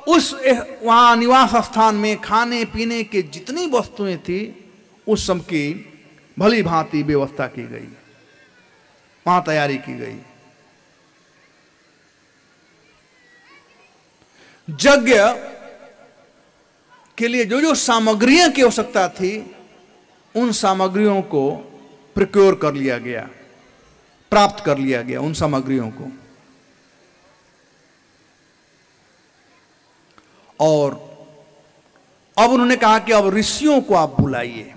उस वहां निवास स्थान में खाने पीने के जितनी वस्तुएं थी, उस सब की भली भांति व्यवस्था की गई, वहां तैयारी की गई। यज्ञ के लिए जो जो सामग्रियों की आवश्यकता थी, उन सामग्रियों को प्रोक्योर कर लिया गया, प्राप्त कर लिया गया उन सामग्रियों को। और अब उन्होंने कहा कि अब ऋषियों को आप बुलाइए।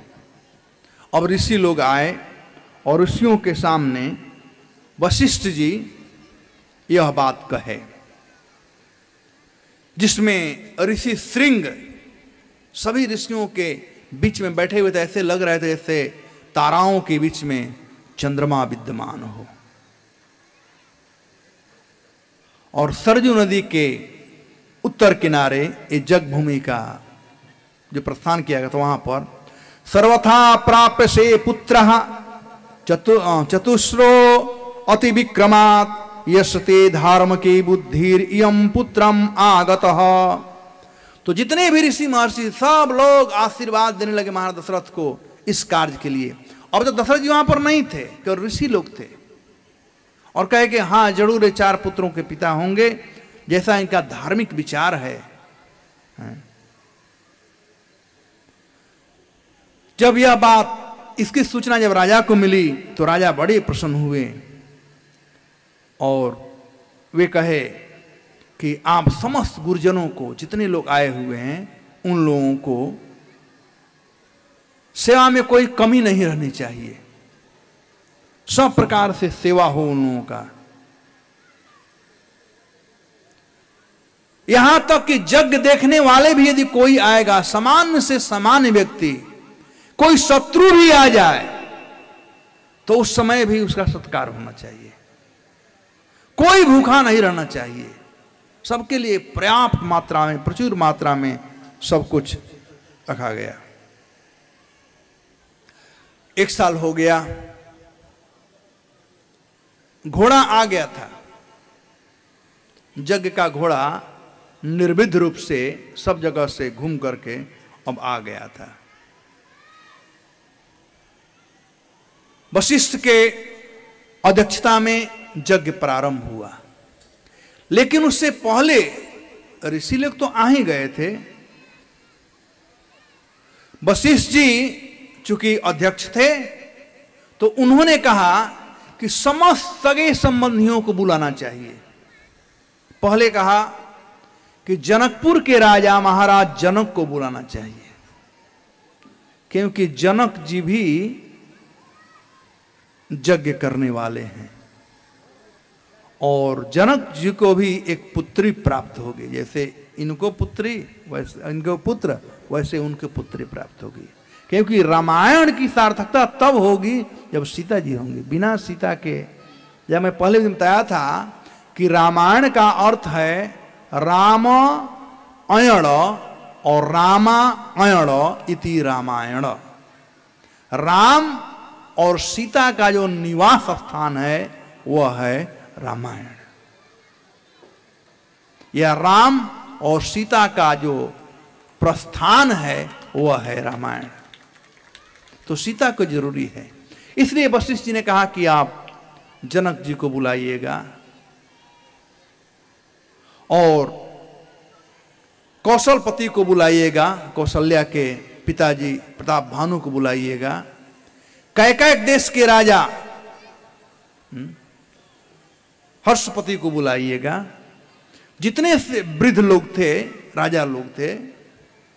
अब ऋषि लोग आए और ऋषियों के सामने वशिष्ठ जी यह बात कहे, जिसमें ऋषि श्रृंग सभी ऋषियों के बीच में बैठे हुए थे। ऐसे लग रहे थे जैसे ताराओं के बीच में चंद्रमा विद्यमान हो। और सरजू नदी के उत्तर किनारे ये जगभूमि का जो प्रस्थान किया गया था, वहां पर सर्वथा प्राप्य से पुत्र चतुस्रो अति विक्रमात् यशते धर्म की बुद्धिर इयम पुत्रम आगतः। तो जितने भी ऋषि महर्षि सब लोग आशीर्वाद देने लगे महाराज दशरथ को इस कार्य के लिए। अब तो दशरथ जी वहां पर नहीं थे, केवल ऋषि लोग थे, और कहे कि हाँ जरूर ये 4 पुत्रों के पिता होंगे, जैसा इनका धार्मिक विचार है। जब यह बात, इसकी सूचना जब राजा को मिली, तो राजा बड़े प्रसन्न हुए और वे कहे कि आप समस्त गुरुजनों को, जितने लोग आए हुए हैं, उन लोगों को सेवा में कोई कमी नहीं रहनी चाहिए, सब प्रकार से सेवा हो उन लोगों का। यहां तक कि यज्ञ देखने वाले भी यदि कोई आएगा, सामान्य से सामान्य व्यक्ति, कोई शत्रु भी आ जाए, तो उस समय भी उसका सत्कार होना चाहिए। कोई भूखा नहीं रहना चाहिए, सबके लिए पर्याप्त मात्रा में, प्रचुर मात्रा में सब कुछ रखा गया। 1 साल हो गया, घोड़ा आ गया था। यज्ञ का घोड़ा निर्विघ्न रूप से सब जगह से घूम करके अब आ गया था। वशिष्ठ के अध्यक्षता में यज्ञ प्रारंभ हुआ, लेकिन उससे पहले ऋषि लोग तो आ ही गए थे। वशिष्ठ जी चूंकि अध्यक्ष थे, तो उन्होंने कहा कि समस्त सगे संबंधियों को बुलाना चाहिए। पहले कहा कि जनकपुर के राजा महाराज जनक को बुलाना चाहिए, क्योंकि जनक जी भी यज्ञ करने वाले हैं, और जनक जी को भी एक पुत्री प्राप्त होगी। जैसे इनको पुत्री, वैसे इनको पुत्र, वैसे उनके पुत्री प्राप्त होगी। क्योंकि रामायण की सार्थकता तब होगी जब सीता जी होंगी। बिना सीता के, जब मैं पहले दिन बताया था कि रामायण का अर्थ है राम अयण और रामा अयण इति रामायण। राम और सीता का जो निवास स्थान है वह है रामायण। यह राम और सीता का जो प्रस्थान है वह है रामायण। तो सीता को जरूरी है, इसलिए वशिष्ठ जी ने कहा कि आप जनक जी को बुलाइएगा और कौशलपति को बुलाइएगा, कौशल्या के पिताजी प्रताप भानु को बुलाइएगा, कैकैक देश के राजा हर्षपति को बुलाइएगा, जितने से वृद्ध लोग थे, राजा लोग थे,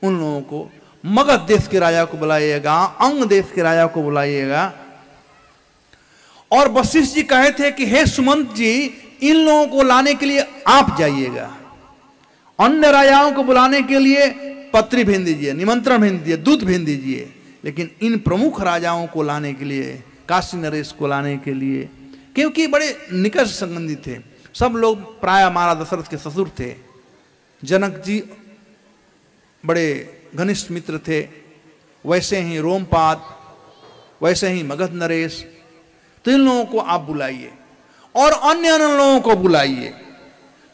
उन लोगों को, मगध देश के राजा को बुलाइएगा, अंग देश के राजा को बुलाइएगा। और वशिष्ठ जी कहे थे कि हे सुमंत जी, इन लोगों को लाने के लिए आप जाइएगा, अन्य राजाओं को बुलाने के लिए पत्री भेज दीजिए, निमंत्रण भेज दीजिए, दूत भेज दीजिए, लेकिन इन प्रमुख राजाओं को लाने के लिए, काशी नरेश को लाने के लिए, क्योंकि बड़े निकट संबंधी थे, सब लोग प्राय महाराज दशरथ के ससुर थे। जनक जी बड़े घनिष्ठ मित्र थे, वैसे ही रोमपाद, वैसे ही मगध नरेश। तो इन लोगों को आप बुलाइए और अन्य लोगों को बुलाइए।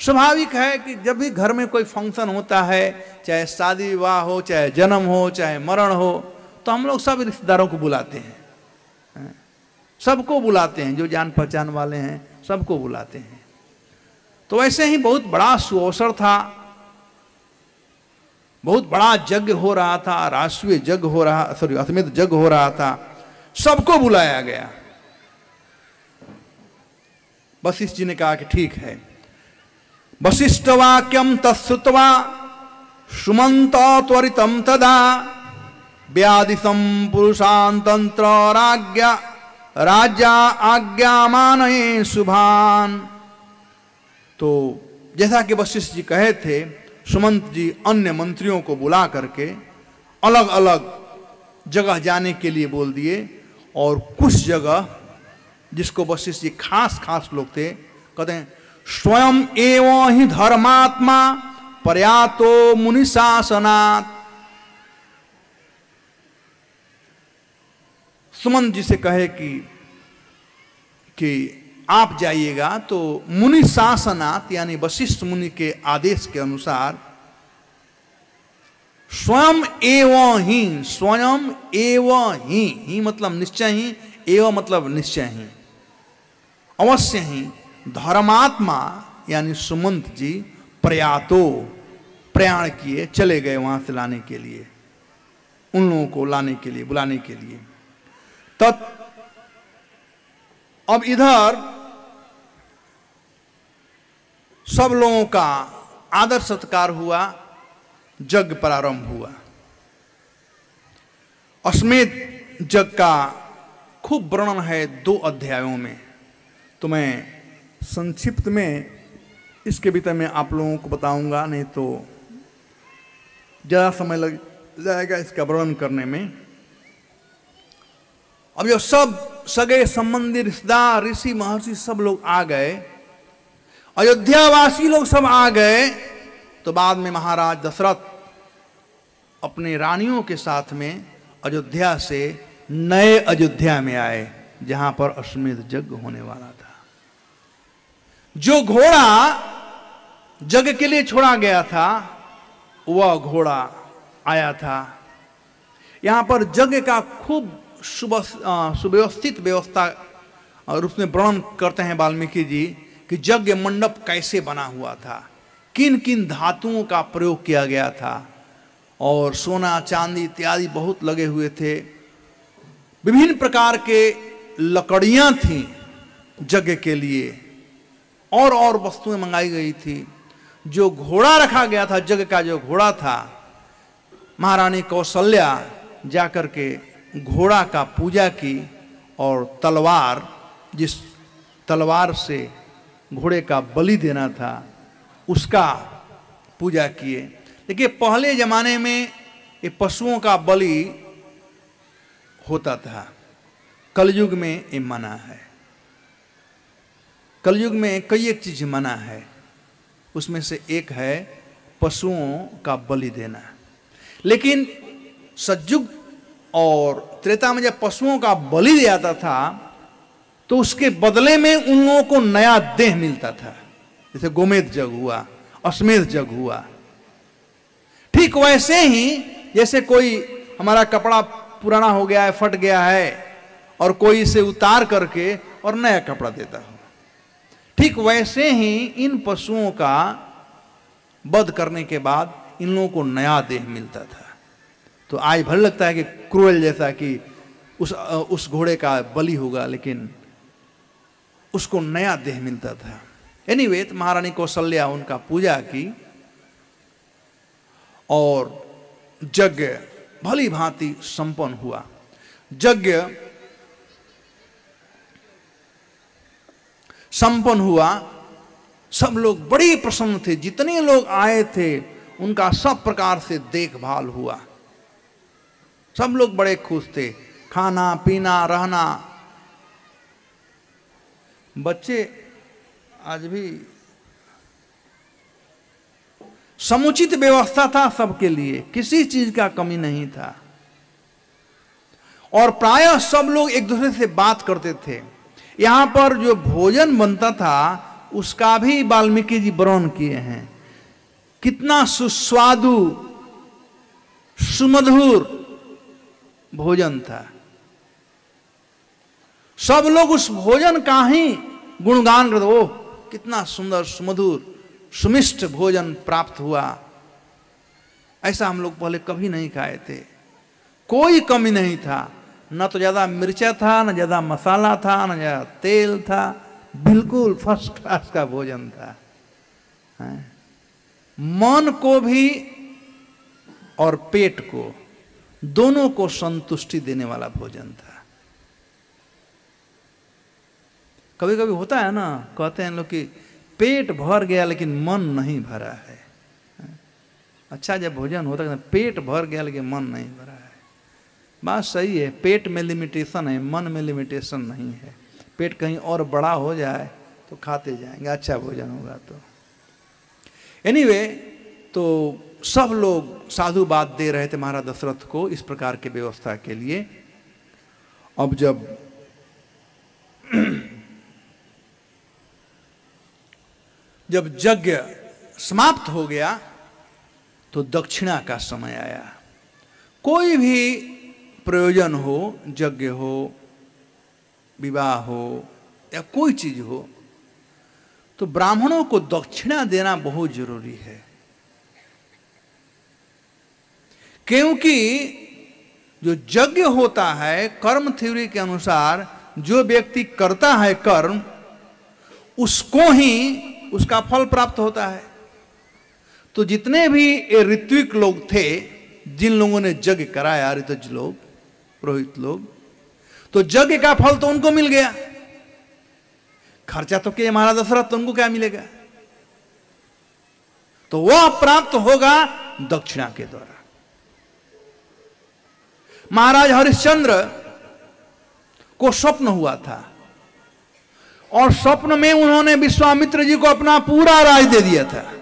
स्वाभाविक है कि जब भी घर में कोई फंक्शन होता है, चाहे शादी विवाह हो, चाहे जन्म हो, चाहे मरण हो, तो हम लोग सब रिश्तेदारों को बुलाते हैं, सबको बुलाते हैं, जो जान पहचान वाले हैं सबको बुलाते हैं। तो वैसे ही बहुत बड़ा सुअवसर था, बहुत बड़ा यज्ञ हो रहा था, राष्ट्रीय यज्ञ हो रहा, अश्वमेध यज्ञ हो रहा था, सबको बुलाया गया। वशिष्ठ जी ने कहा कि ठीक है। वशिष्ठ वाक्यम तत्श्रुत्वा सुमंत त्वरितम तदा व्यादिशं पुरुषांतंत्र राजा आज्ञामानये शुभान। तो जैसा कि वशिष्ठ जी कहे थे, सुमंत जी अन्य मंत्रियों को बुला करके अलग अलग जगह जाने के लिए बोल दिए, और कुछ जगह जिसको वशिष्ठ जी खास खास लोग थे, कहते हैं स्वयं एवं ही धर्मात्मा पर्यातो मुनि शासनात्। सुमंत जी से कहे कि आप जाइएगा, तो मुनि शासनात् यानी वशिष्ठ मुनि के आदेश के अनुसार स्वयं एवं ही मतलब निश्चय ही, एवं मतलब निश्चय ही, अवश्य ही, धर्मात्मा यानी सुमंत जी प्रयाण किए, चले गए वहां से लाने के लिए, उन लोगों को लाने के लिए, बुलाने के लिए। अब इधर सब लोगों का आदर सत्कार हुआ, यज्ञ प्रारंभ हुआ। अश्वमेध यज्ञ का खूब वर्णन है 2 अध्यायों में, तो मैं संक्षिप्त में इसके भीतर में आप लोगों को बताऊंगा, नहीं तो ज़्यादा समय लग जाएगा इसका वर्णन करने में। अब जो सब सगे संबंधी रिश्तेदार, ऋषि महर्षि सब लोग आ गए, अयोध्यावासी लोग सब आ गए, तो बाद में महाराज दशरथ अपने रानियों के साथ में अयोध्या से नए अयोध्या में आए, जहां पर अश्वमेध यज्ञ होने वाला था। जो घोड़ा यज्ञ के लिए छोड़ा गया था, वह घोड़ा आया था। यहां पर यज्ञ का खूब सुव्यवस्थित व्यवस्था और उसमें वर्णन करते हैं वाल्मीकि जी कि यज्ञ मंडप कैसे बना हुआ था, किन किन धातुओं का प्रयोग किया गया था, और सोना चांदी इत्यादि बहुत लगे हुए थे। विभिन्न प्रकार के लकड़ियां थीं यज्ञ के लिए, और वस्तुएं मंगाई गई थी। जो घोड़ा रखा गया था, यज्ञ का जो घोड़ा था, महारानी कौशल्या जाकर के घोड़ा का पूजा की, और तलवार, जिस तलवार से घोड़े का बलि देना था, उसका पूजा किए। देखिए पहले जमाने में ये पशुओं का बलि होता था, कलयुग में ये मना है। कलयुग में कई एक चीज मना है, उसमें से एक है पशुओं का बलि देना। लेकिन सतयुग और त्रेता में जब पशुओं का बलि दिया जाता था, तो उसके बदले में उन लोगों को नया देह मिलता था। जैसे गोमेध यज्ञ हुआ, अश्वमेध यज्ञ हुआ, ठीक वैसे ही जैसे कोई हमारा कपड़ा पुराना हो गया है, फट गया है, और कोई इसे उतार करके और नया कपड़ा देता हो, ठीक वैसे ही इन पशुओं का वध करने के बाद इन लोगों को नया देह मिलता था। तो आज भले लगता है कि क्रूएल जैसा कि उस घोड़े का बलि होगा, लेकिन उसको नया देह मिलता था। एनीवे, महारानी कौशल्या उनका पूजा की, और यज्ञ भली भांति संपन्न हुआ। यज्ञ संपन्न हुआ, सब लोग बड़े प्रसन्न थे, जितने लोग आए थे उनका सब प्रकार से देखभाल हुआ, सब लोग बड़े खुश थे, खाना पीना रहना। बच्चे आज भी समुचित व्यवस्था था सबके लिए, किसी चीज का कमी नहीं था, और प्रायः सब लोग एक दूसरे से बात करते थे। यहां पर जो भोजन बनता था उसका भी वाल्मीकि जी वर्णन किए हैं, कितना सुस्वादु सुमधुर भोजन था। सब लोग उस भोजन का ही गुणगान करते, ओह कितना सुंदर सुमधुर सुमिष्ट भोजन प्राप्त हुआ, ऐसा हम लोग पहले कभी नहीं खाए थे, कोई कमी नहीं था, न तो ज्यादा मिर्चा था, न ज्यादा मसाला था, न ज्यादा तेल था, बिल्कुल फर्स्ट क्लास का भोजन था। मन को भी और पेट को दोनों को संतुष्टि देने वाला भोजन था। कभी कभी होता है ना, कहते हैं लोग कि पेट भर गया लेकिन मन नहीं भरा है। अच्छा जब भोजन होता है पेट भर गया लेकिन मन नहीं भरा है, बात सही है, पेट में लिमिटेशन है, मन में लिमिटेशन नहीं है। पेट कहीं और बड़ा हो जाए तो खाते जाएंगे, अच्छा भोजन होगा तो। एनीवे, तो सब लोग साधुवाद दे रहे थे महाराज दशरथ को इस प्रकार के व्यवस्था के लिए। अब जब यज्ञ समाप्त हो गया तो दक्षिणा का समय आया। कोई भी प्रयोजन हो, यज्ञ हो, विवाह हो या कोई चीज हो, तो ब्राह्मणों को दक्षिणा देना बहुत जरूरी है, क्योंकि जो यज्ञ होता है कर्म थ्योरी के अनुसार जो व्यक्ति करता है कर्म उसको ही उसका फल प्राप्त होता है। तो जितने भी ऋत्विक लोग थे, जिन लोगों ने यज्ञ कराया, ऋतज लोग, पुरोहित लोग, तो यज्ञ का फल तो उनको मिल गया, खर्चा तो किया महाराज दशरथ, तो उनको क्या मिलेगा? तो वह प्राप्त होगा दक्षिणा के द्वारा। महाराज हरिश्चंद्र को स्वप्न हुआ था और स्वप्न में उन्होंने विश्वामित्र जी को अपना पूरा राज दे दिया था,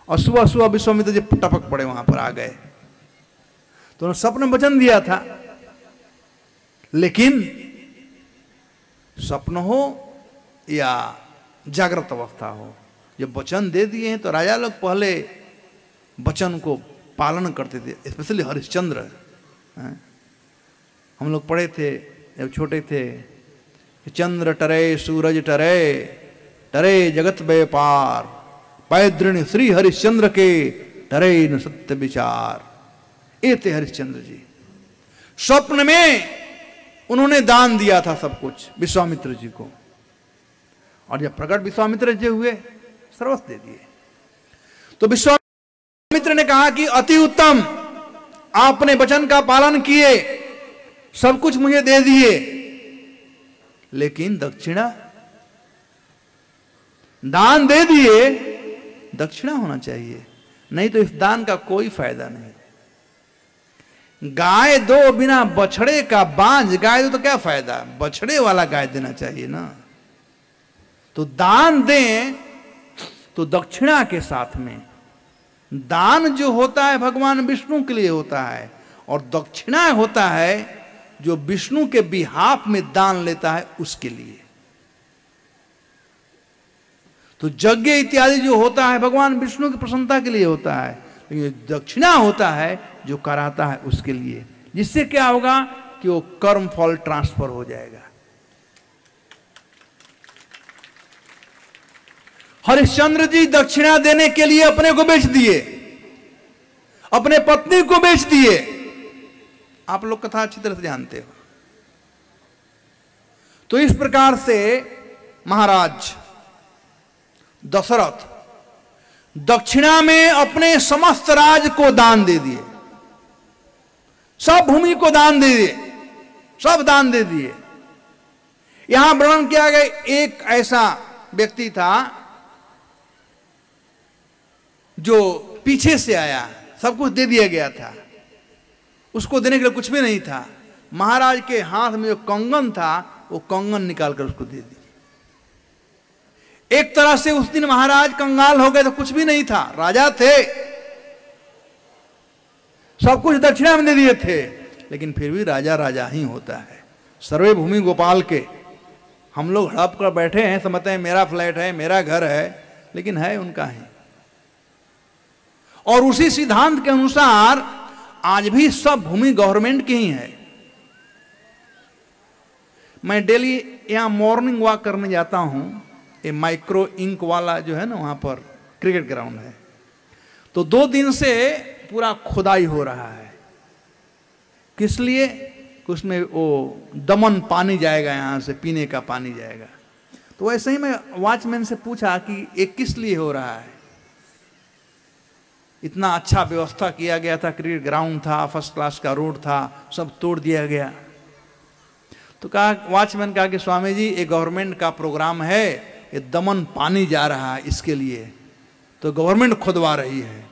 और सुबह सुबह विश्वामित्र जी टपक पड़े, वहां पर आ गए। तो उन्होंने स्वप्न में वचन दिया था, लेकिन स्वप्न हो या जागृत अवस्था हो, जब वचन दे दिए हैं तो राजा लोग पहले वचन को पालन करते थे, स्पेशली हरिश्चंद्र। हम लोग पढ़े थे जब छोटे थे, चंद्र टरे सूरज टरे, टरे जगत व्यापार, पैदृण श्री हरिश्चंद्र के टरे न सत्य विचार। ये थे हरिश्चंद्र जी। स्वप्न में उन्होंने दान दिया था सब कुछ विश्वामित्र जी को, और जब प्रकट विश्वामित्र जी हुए सर्वस्व दे दिए। तो विश्वामित्र ने कहा कि अति उत्तम, आपने वचन का पालन किए, सब कुछ मुझे दे दिए, लेकिन दक्षिणा, दान दे दिए, दक्षिणा होना चाहिए, नहीं तो इस दान का कोई फायदा नहीं। गाय दो बिना बछड़े का बांझ गाय दो तो क्या फायदा, बछड़े वाला गाय देना चाहिए ना। तो दान दें तो दक्षिणा के साथ में। दान जो होता है भगवान विष्णु के लिए होता है, और दक्षिणा होता है जो विष्णु के बिहाफ में दान लेता है उसके लिए। तो यज्ञ इत्यादि जो होता है भगवान विष्णु की प्रसन्नता के लिए होता है, लेकिन दक्षिणा होता है जो कराता है उसके लिए, जिससे क्या होगा कि वो कर्म फल ट्रांसफर हो जाएगा। हरिश्चंद्र जी दक्षिणा देने के लिए अपने को बेच दिए, अपने पत्नी को बेच दिए। आप लोग कथा अच्छी तरह से जानते हो। तो इस प्रकार से महाराज दशरथ दक्षिणा में अपने समस्त राज को दान दे दिए, सब भूमि को दान दे दिए, सब दान दे दिए। यहां वर्णन किया गया एक ऐसा व्यक्ति था जो पीछे से आया, सब कुछ दे दिया गया था, उसको देने के लिए कुछ भी नहीं था। महाराज के हाथ में जो कंगन था वो कंगन निकालकर उसको दे दी। एक तरह से उस दिन महाराज कंगाल हो गए, तो कुछ भी नहीं था, राजा थे, सब कुछ दक्षिणा में दे दिए थे, लेकिन फिर भी राजा राजा ही होता है। सर्वे भूमि गोपाल के। हम लोग हड़प कर बैठे हैं, समझते हैं मेरा फ्लैट है, मेरा घर है, लेकिन है उनका ही। और उसी सिद्धांत के अनुसार आज भी सब भूमि गवर्नमेंट की ही है। मैं डेली यहां मॉर्निंग वॉक करने जाता हूं, ये माइक्रो इंक वाला जो है ना, वहां पर क्रिकेट ग्राउंड है, तो 2 दिन से पूरा खुदाई हो रहा है। किस लिए? कि उसमें वो दमन पानी जाएगा, यहां से पीने का पानी जाएगा। तो वैसे ही मैं वॉचमैन से पूछा कि ये किस लिए हो रहा है। इतना अच्छा व्यवस्था किया गया था, क्रिकेट ग्राउंड था, फर्स्ट क्लास का रोड था, सब तोड़ दिया गया। तो कहा, वॉचमैन कहा कि स्वामी जी ये गवर्नमेंट का प्रोग्राम है, ये दमन पानी जा रहा है, इसके लिए तो गवर्नमेंट खुदवा रही है।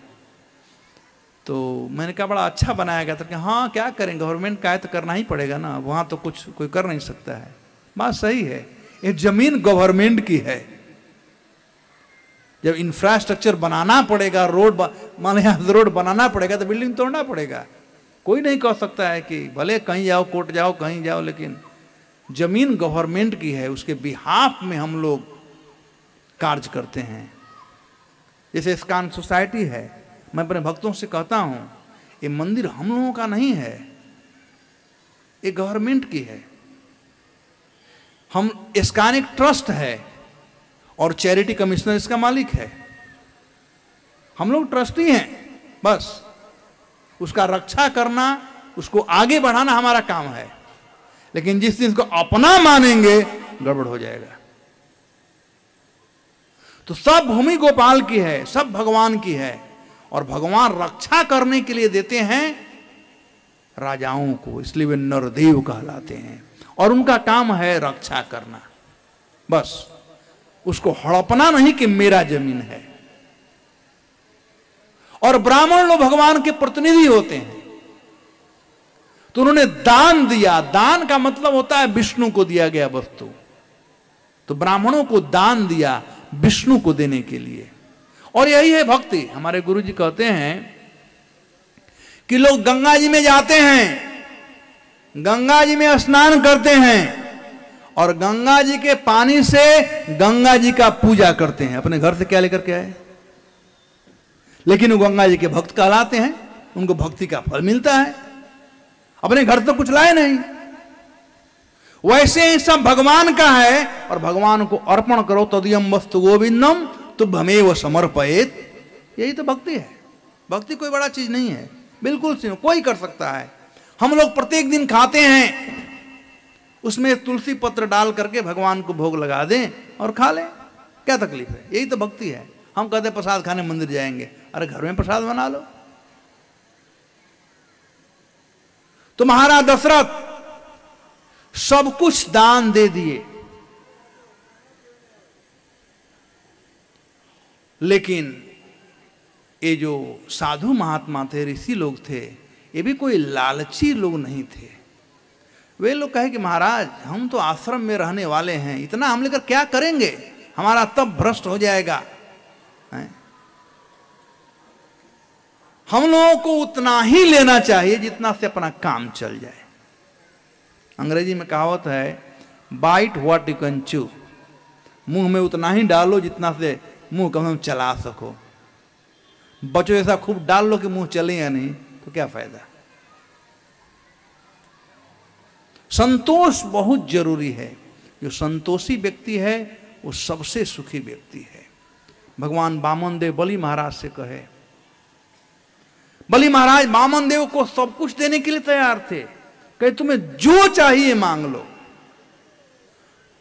तो मैंने कहा बड़ा अच्छा बनाया गया था। कि हाँ क्या करें, गवर्नमेंट का है तो करना ही पड़ेगा ना, वहां तो कुछ कोई कर नहीं सकता है। बात सही है, ये जमीन गवर्नमेंट की है। जब इंफ्रास्ट्रक्चर बनाना पड़ेगा, रोड मान लीजिए रोड बनाना पड़ेगा, तो बिल्डिंग तोड़ना पड़ेगा। कोई नहीं कह सकता है कि भले कहीं जाओ, कोर्ट जाओ, कहीं जाओ, लेकिन जमीन गवर्नमेंट की है, उसके बिहाफ में हम लोग कार्य करते हैं। जैसे इस्कॉन सोसाइटी है, मैं अपने भक्तों से कहता हूं ये मंदिर हम लोगों का नहीं है, ये गवर्नमेंट की है। हम इस्कॉन एक ट्रस्ट है और चैरिटी कमिश्नर इसका मालिक है। हम लोग ट्रस्टी हैं, बस उसका रक्षा करना, उसको आगे बढ़ाना हमारा काम है। लेकिन जिस दिन इसको अपना मानेंगे, गड़बड़ हो जाएगा। तो सब भूमि गोपाल की है, सब भगवान की है, और भगवान रक्षा करने के लिए देते हैं राजाओं को, इसलिए वे नरदेव कहलाते हैं। और उनका काम है रक्षा करना, बस उसको हड़पना नहीं कि मेरा जमीन है। और ब्राह्मण लोग भगवान के प्रतिनिधि होते हैं, तो उन्होंने दान दिया। दान का मतलब होता है विष्णु को दिया गया वस्तु। तो ब्राह्मणों को दान दिया विष्णु को देने के लिए। और यही है भक्ति। हमारे गुरु जी कहते हैं कि लोग गंगा जी में जाते हैं, गंगा जी में स्नान करते हैं, और गंगा जी के पानी से गंगा जी का पूजा करते हैं। अपने घर से क्या लेकर के आए, लेकिन वो गंगा जी के भक्त कहलाते हैं, उनको भक्ति का फल मिलता है। अपने घर तो कुछ लाए नहीं। वैसे ही सब भगवान का है, और भगवान को अर्पण करो। तदयम वस्तु गोविंदम तुभ्यमेव समर्पयेत। यही तो भक्ति है। भक्ति कोई बड़ा चीज नहीं है, बिल्कुल कोई कर सकता है। हम लोग प्रत्येक दिन खाते हैं, उसमें तुलसी पत्र डाल करके भगवान को भोग लगा दें और खा लें, क्या तकलीफ है? यही तो भक्ति है। हम कहते प्रसाद खाने मंदिर जाएंगे, अरे घर में प्रसाद बना लो। तो महाराज दशरथ सब कुछ दान दे दिए, लेकिन ये जो साधु महात्मा थे, ऋषि लोग थे, ये भी कोई लालची लोग नहीं थे। वे लोग कहे कि महाराज हम तो आश्रम में रहने वाले हैं, इतना हम लेकर क्या करेंगे, हमारा तब भ्रष्ट हो जाएगा। हम लोगों को उतना ही लेना चाहिए जितना से अपना काम चल जाए। अंग्रेजी में कहावत है, bite what you can chew. मुंह में उतना ही डालो जितना से मुंह कम चला सको। बच्चों ऐसा खूब डाल लो कि मुंह चले या नहीं, तो क्या फायदा। संतोष बहुत जरूरी है। जो संतोषी व्यक्ति है वो सबसे सुखी व्यक्ति है। भगवान वामन देव बलि महाराज से कहे, बलि महाराज वामन देव को सब कुछ देने के लिए तैयार थे, कहे तुम्हें जो चाहिए मांग लो।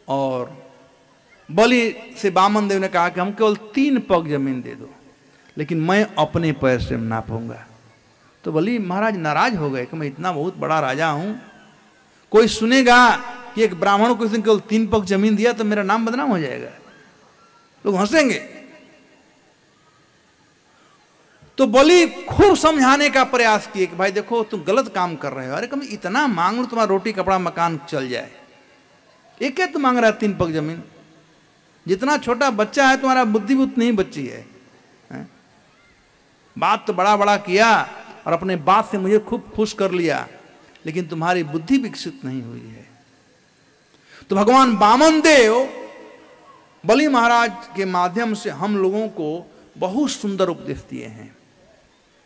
और बलि से वामन देव ने कहा कि हम केवल 3 पग जमीन दे दो। लेकिन मैं अपने पैर से नापूंगा। तो बलि महाराज नाराज हो गए कि मैं इतना बहुत बड़ा राजा हूं, कोई सुनेगा कि एक ब्राह्मण को इसने केवल 3 पग जमीन दिया तो मेरा नाम बदनाम हो जाएगा, लोग हंसेंगे। तो बलि खूब समझाने का प्रयास किए कि भाई देखो तुम गलत काम कर रहे हो, अरे कम इतना मांग लो तुम्हारा रोटी कपड़ा मकान चल जाए, एक है तो मांग रहा है 3 पग जमीन, जितना छोटा बच्चा है तुम्हारा बुद्धि उतनी ही बच्ची है। बात तो बड़ा बड़ा किया और अपने बात से मुझे खूब खुश कर लिया, लेकिन तुम्हारी बुद्धि विकसित नहीं हुई है। तो भगवान वामन देव बलि महाराज के माध्यम से हम लोगों को बहुत सुंदर उपदेश दिए हैं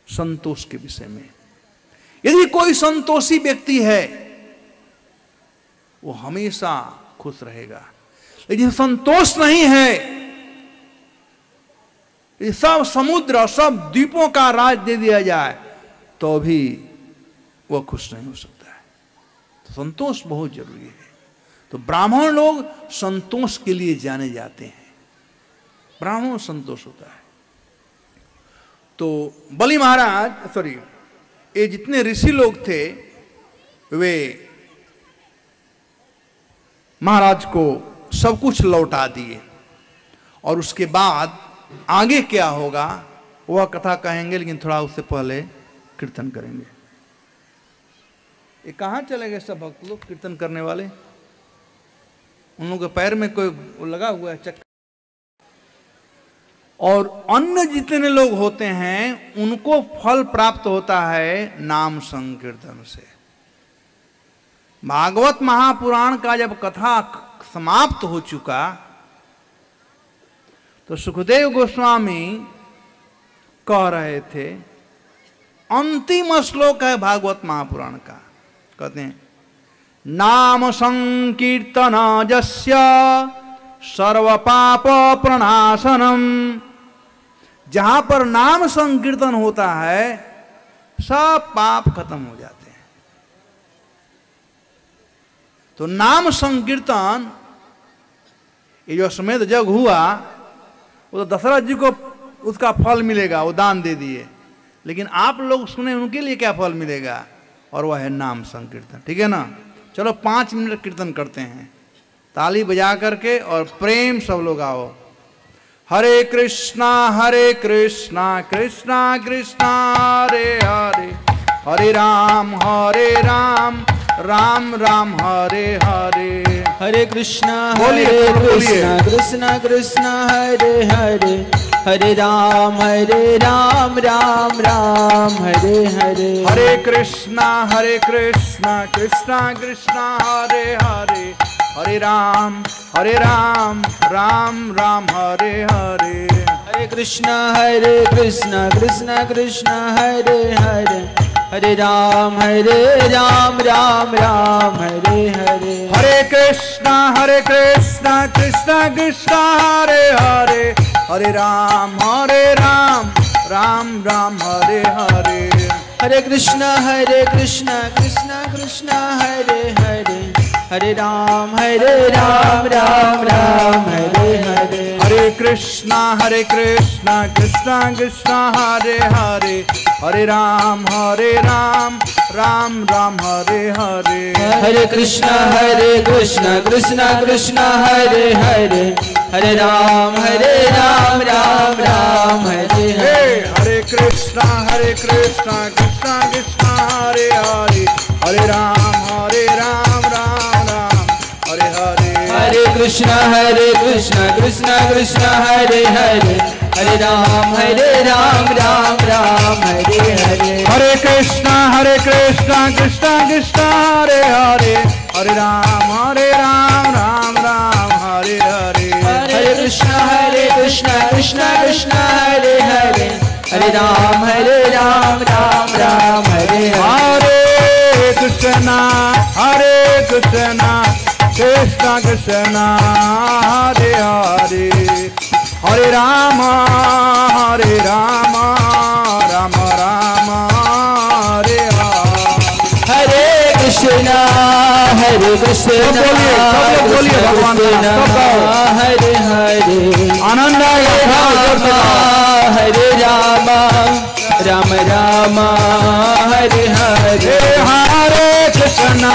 संतोष के विषय में। यदि कोई संतोषी व्यक्ति है वो हमेशा खुश रहेगा, लेकिन संतोष नहीं है, ये सब समुद्र सब द्वीपों का राज दे दिया जाए तो भी वह खुश नहीं हो सकता है। तो संतोष बहुत जरूरी है। तो ब्राह्मण लोग संतोष के लिए जाने जाते हैं, ब्राह्मण संतोष होता है। तो बलि महाराज ये जितने ऋषि लोग थे वे महाराज को सब कुछ लौटा दिए, और उसके बाद आगे क्या होगा वह कथा कहेंगे, लेकिन थोड़ा उससे पहले कीर्तन करेंगे। ये कहाँ चले गए सब भक्त लोग कीर्तन करने वाले? उन लोगों के पैर में कोई लगा हुआ है चक्कर। और अन्य जितने लोग होते हैं उनको फल प्राप्त होता है नाम संकीर्तन से। भागवत महापुराण का जब कथा समाप्त हो चुका तो सुखदेव गोस्वामी कह रहे थे, अंतिम श्लोक है भागवत महापुराण का, कहते हैं नाम संकीर्तन जस्य सर्व पाप प्रणाशनम। जहां पर नाम संकीर्तन होता है सब पाप खत्म हो जाते हैं। तो नाम संकीर्तन ये जो अश्वमेध यज्ञ हुआ वो तो दशरथ जी को उसका फल मिलेगा, वो दान दे दिए, लेकिन आप लोग सुने उनके लिए क्या फल मिलेगा, और वह है नाम संकीर्तन। ठीक है ना? चलो 5 मिनट कीर्तन करते हैं ताली बजा करके, और प्रेम सब लोग आओ। हरे कृष्णा कृष्णा कृष्णा हरे हरे, हरे राम राम राम हरे हरे। हरे कृष्णा कृष्णा कृष्णा हरे हरे, हरे राम राम राम हरे हरे। हरे कृष्णा कृष्णा कृष्णा हरे हरे, हरे राम राम राम हरे हरे। हरे कृष्णा कृष्णा कृष्णा हरे हरे, हरे राम राम हरे हरे। हरे कृष्णा कृष्णा कृष्णा हरे हरे, हरे राम राम राम हरे हरे। हरे कृष्णा कृष्णा कृष्णा हरे हरे, हरे राम राम हरे हरे। हरे कृष्णा कृष्णा कृष्णा हरे हरे, हरे राम राम राम हरे हरे। हरे कृष्णा कृष्णा कृष्णा हरे हरे, हरे राम राम हरे हरे। हरे कृष्णा कृष्णा कृष्णा हरे हरे, हरे राम राम राम हरे हरे। हरे कृष्णा कृष्णा कृष्णा हरे हरे, हरे राम राम हरे हरे। हरे कृष्णा कृष्णा कृष्णा हरे हरे, हरे राम राम राम हरे हरे। हरे कृष्णा कृष्णा कृष्णा हरे हरे, हरे राम राम हरे हरे। हरे कृष्णा कृष्णा कृष्णा हरे हरे, हरे राम राम राम हरे हरे। हरे कृष्णा बोलिए भगवान हरे हरे। आनंद हरे राम राम राम हरे हरे हरे कृष्णा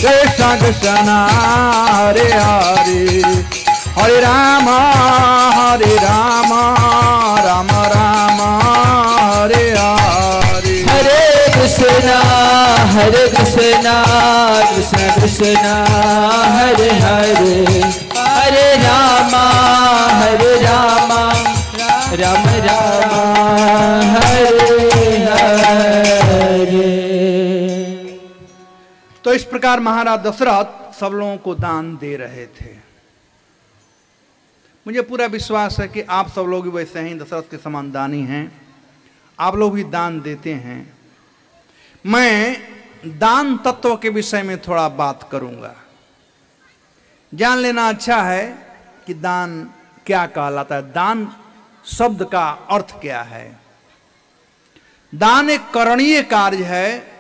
कृष्ण कृष्ण हरे हरे हरे राम राम राम हरे हरे हरे कृष्ण कृष्ण कृष्ण हरे हरे हरे राम राम राम हरे हरे। तो इस प्रकार महाराज दशरथ सब लोगों को दान दे रहे थे। मुझे पूरा विश्वास है कि आप सब लोग भी वैसे ही दशरथ के समान दानी हैं, आप लोग भी दान देते हैं। मैं दान तत्व के विषय में थोड़ा बात करूंगा। जान लेना अच्छा है कि दान क्या कहलाता है, दान शब्द का अर्थ क्या है। दान एक करणीय कार्य है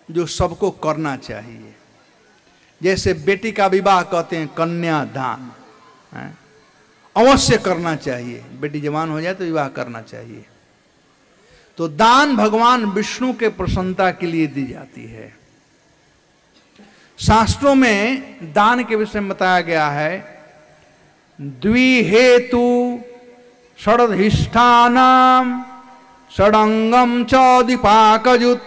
जो सबको करना चाहिए। जैसे बेटी का विवाह कहते हैं कन्यादान, अवश्य करना चाहिए। बेटी जवान हो जाए तो विवाह करना चाहिए। तो दान भगवान विष्णु के प्रसन्नता के लिए दी जाती है। शास्त्रों में दान के विषय में बताया गया है, द्विहेतु षडधिष्ठानाम षडंगम चौदीपाकजुत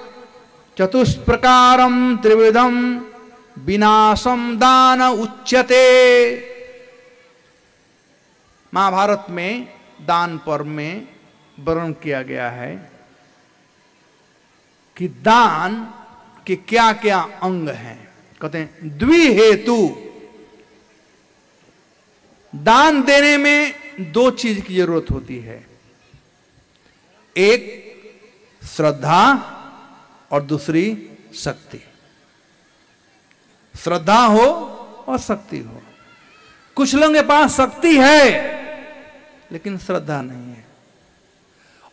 चतुष्प्रकारम त्रिविधम विनाशम दान उच्यते। महाभारत में दान पर्व में वर्णन किया गया है कि दान के क्या क्या अंग हैं। कहते हैं द्विहेतु, दान देने में दो चीज की जरूरत होती है, एक श्रद्धा और दूसरी शक्ति। श्रद्धा हो और शक्ति हो। कुछ लोगों के पास शक्ति है लेकिन श्रद्धा नहीं है,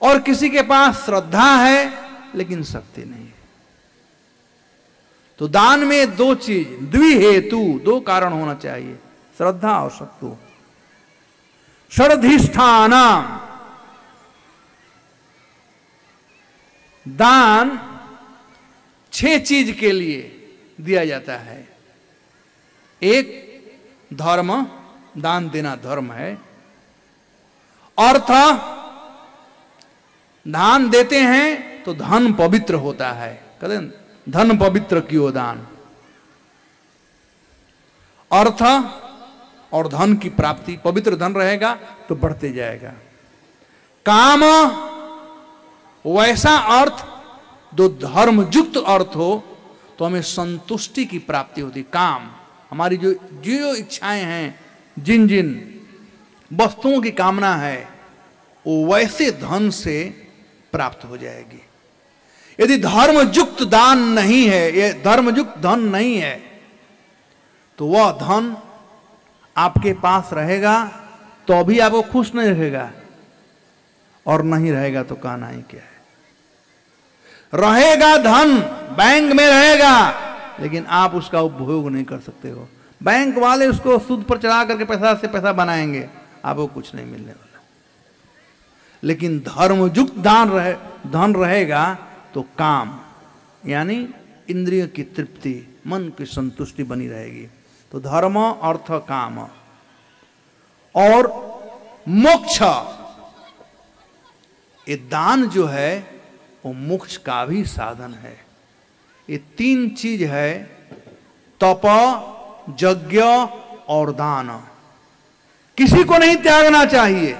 और किसी के पास श्रद्धा है लेकिन शक्ति नहीं है। तो दान में दो चीज, द्विहेतु, दो कारण होना चाहिए, श्रद्धा और शक्ति। षडधिष्ठान, दान 6 चीज के लिए दिया जाता है। एक धर्म, दान देना धर्म है। अर्थ, दान देते हैं तो धन पवित्र होता है, कहते हैं धन पवित्र कियो दान। अर्थ और धन की प्राप्ति, पवित्र धन रहेगा तो बढ़ते जाएगा। काम, वैसा अर्थ जो धर्मयुक्त अर्थ हो तो हमें संतुष्टि की प्राप्ति होती। काम, हमारी जो जो इच्छाएं हैं, जिन जिन वस्तुओं की कामना है, वो वैसे धन से प्राप्त हो जाएगी। यदि धर्मयुक्त दान नहीं है, ये धर्मयुक्त धन नहीं है, तो वह धन आपके पास रहेगा तो भी आपको खुश नहीं रहेगा, और नहीं रहेगा तो कहना ही क्या है। रहेगा धन, बैंक में रहेगा, लेकिन आप उसका उपभोग नहीं कर सकते हो। बैंक वाले उसको सूद पर चढ़ा करके पैसा से पैसा बनाएंगे, आपको कुछ नहीं मिलने वाला। लेकिन धर्मयुक्त धन रहेगा तो काम, यानी इंद्रिय की तृप्ति, मन की संतुष्टि बनी रहेगी। तो धर्म, अर्थ, काम और मोक्ष, ये दान जो है वो मोक्ष का भी साधन है। ये 3 चीज है, तप, यज्ञ और दान। किसी को नहीं त्यागना चाहिए।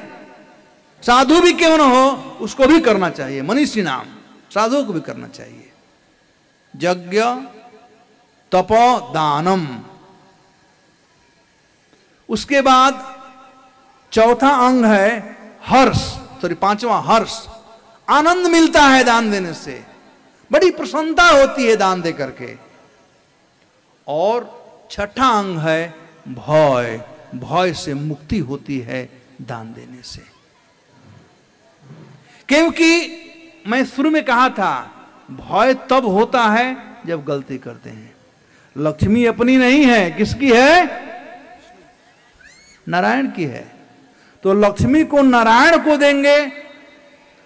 साधु भी क्यों न हो, उसको भी करना चाहिए। मनीषी नाम साधु को भी करना चाहिए। यज्ञ, तप, दानम। उसके बाद चौथा अंग है हर्ष, सॉरी 5वां हर्ष। आनंद मिलता है दान देने से, बड़ी प्रसन्नता होती है दान दे करके। और छठा अंग है भय, भय से मुक्ति होती है दान देने से। क्योंकि मैं शुरू में कहा था, भय तब होता है जब गलती करते हैं। लक्ष्मी अपनी नहीं है, किसकी है? नारायण की है। तो लक्ष्मी को नारायण को देंगे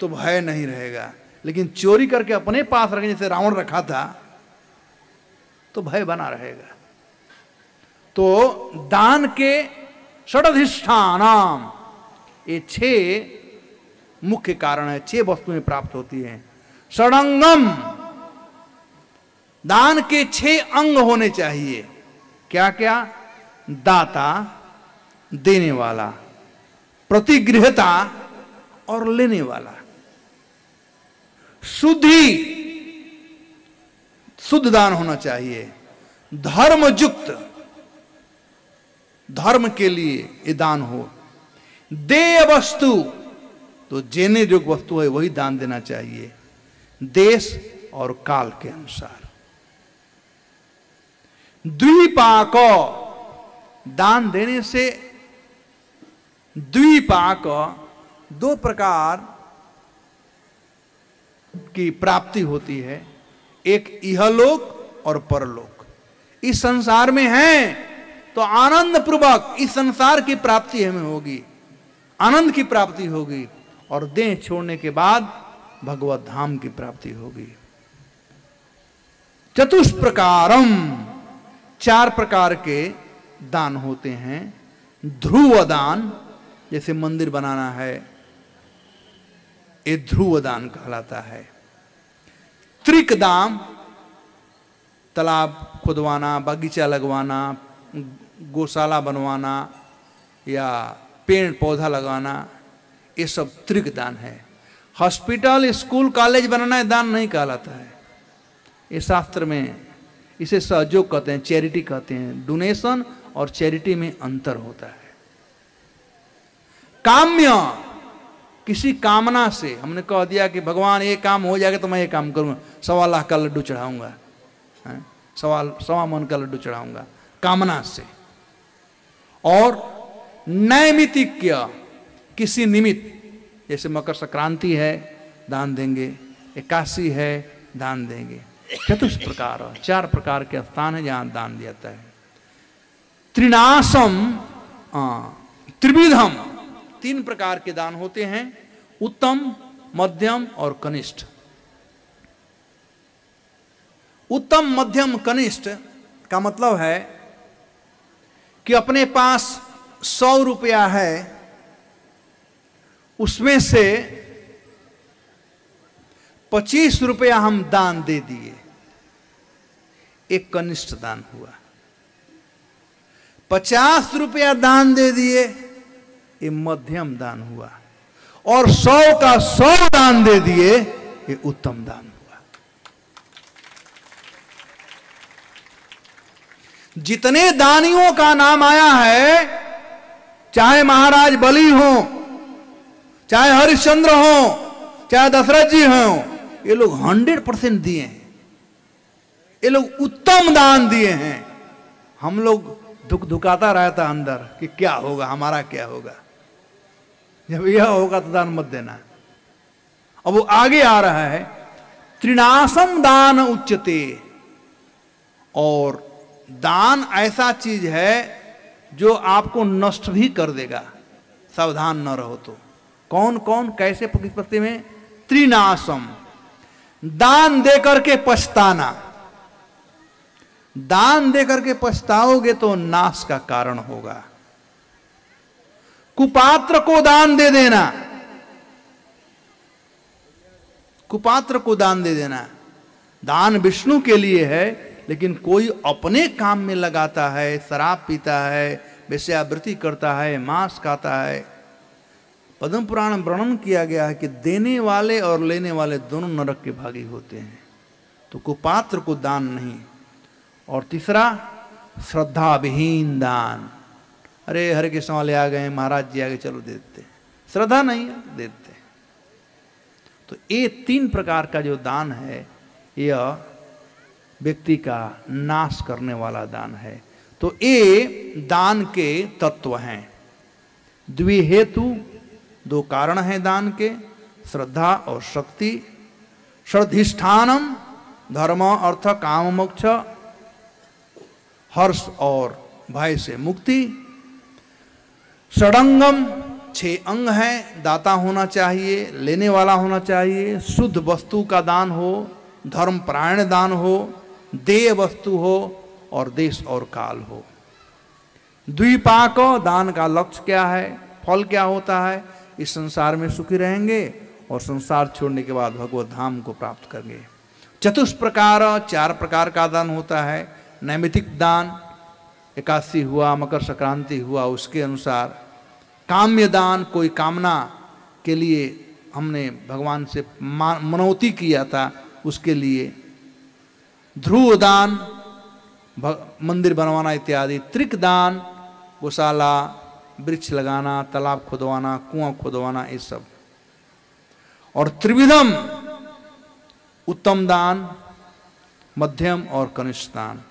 तो भय नहीं रहेगा, लेकिन चोरी करके अपने पास रखने जैसे रावण रखा था तो भय बना रहेगा। तो दान के षडधिष्ठानाम, ये 6 मुख्य कारण है, 6 वस्तुएं प्राप्त होती हैं। षडंगम, दान के 6 अंग होने चाहिए। क्या क्या? दाता, देने वाला, प्रतिगृहता और लेने वाला। शुद्धि, शुद्ध दान होना चाहिए। धर्मयुक्त, धर्म के लिए ये दान हो। देय वस्तु, तो जेने जो वस्तु है वही दान देना चाहिए, देश और काल के अनुसार। द्विपाक, दान देने से द्विपाक, 2 प्रकार की प्राप्ति होती है, एक इहलोक और परलोक। इस संसार में है तो आनंद पूर्वक इस संसार की प्राप्ति हमें होगी, आनंद की प्राप्ति होगी, और देह छोड़ने के बाद भगवत धाम की प्राप्ति होगी। चतुष्प्रकारम, 4 प्रकार के दान होते हैं। ध्रुव दान, जैसे मंदिर बनाना है, ये ध्रुव दान कहलाता है। त्रिक दान, तालाब खुदवाना, बगीचा लगवाना, गौशाला बनवाना या पेड़ पौधा लगाना, ये सब त्रिक दान है। हॉस्पिटल, स्कूल, कॉलेज बनाना दान नहीं कहलाता है। ये शास्त्र में इसे सहयोग कहते हैं, चैरिटी कहते हैं। डोनेशन और चैरिटी में अंतर होता है। काम्य, किसी कामना से हमने कह दिया कि भगवान ये काम हो जाएगा तो मैं ये काम करूंगा, 1.25 लाख का लड्डू चढ़ाऊंगा, 1.25 मन का लड्डू चढ़ाऊंगा, कामना से। और नैमित्तिक, किसी निमित्त, जैसे मकर संक्रांति है दान देंगे, एकादशी है दान देंगे। चतुष्प्रकार, 4 प्रकार के स्थान है जहां दान दिया जाता है। त्रिनाशम, त्रिविधम, 3 प्रकार के दान होते हैं, उत्तम, मध्यम और कनिष्ठ। उत्तम, मध्यम, कनिष्ठ का मतलब है कि अपने पास 100 रुपया है, उसमें से 25 रुपया हम दान दे दिए, एक कनिष्ठ दान हुआ। 50 रुपया दान दे दिए, ये मध्यम दान हुआ। और 100 का 100 दान दे दिए, ये उत्तम दान हुआ। जितने दानियों का नाम आया है, चाहे महाराज बलि हो, चाहे हरिश्चंद्र हो, चाहे दशरथ जी हो, ये लोग 100% दिए हैं। ये लोग उत्तम दान दिए हैं। हम लोग धुकाता रहता अंदर कि क्या होगा, हमारा क्या होगा, जब यह होगा तो दान मत देना। अब वो आगे आ रहा है, त्रिनाशम दान उच्यते, और दान ऐसा चीज है जो आपको नष्ट भी कर देगा, सावधान न रहो तो। कौन कौन, कैसे, प्रतिपत्ति में? त्रिनाशम, दान देकर के पछताना। दान देकर के पछताओगे तो नाश का कारण होगा। कुपात्र को दान दे देना, कुपात्र को दान दे देना। दान विष्णु के लिए है, लेकिन कोई अपने काम में लगाता है, शराब पीता है, वेश्यावृत्ति करता है, मांस खाता है। पद्म पुराण में वर्णन किया गया है कि देने वाले और लेने वाले दोनों नरक के भागी होते हैं। तो कुपात्र को दान नहीं। और तीसरा, श्रद्धा विहीन दान। अरे हरे कृष्ण वाले आ गए, महाराज जी आ गए, चलो दे देते, श्रद्धा नहीं है दे देते। तो ये 3 प्रकार का जो दान है, यह व्यक्ति का नाश करने वाला दान है। तो ये दान के तत्व हैं। द्विहेतु, 2 कारण हैं दान के, श्रद्धा और शक्ति। श्रद्धिष्ठानम, धर्म, अर्थ, काम, मोक्ष, हर्ष और भय से मुक्ति। षडंगम, 6 अंग हैं। दाता होना चाहिए, लेने वाला होना चाहिए, शुद्ध वस्तु का दान हो, धर्म परायण दान हो, देय वस्तु हो और देश और काल हो। द्विपाक दान का लक्ष्य क्या है, फल क्या होता है? इस संसार में सुखी रहेंगे और संसार छोड़ने के बाद भगवत धाम को प्राप्त करेंगे। चतुष्प्रकार 4 प्रकार का दान होता है। नैमित्तिक दान, एकादशी हुआ, मकर संक्रांति हुआ, उसके अनुसार। काम्य दान, कोई कामना के लिए हमने भगवान से मनौती किया था, उसके लिए। ध्रुव दान, मंदिर बनवाना इत्यादि। त्रिक दान, गौशाला, वृक्ष लगाना, तालाब खुदवाना, कुआं खुदवाना, ये सब। और त्रिविधम, उत्तम दान, मध्यम और कनिष्ठ दान।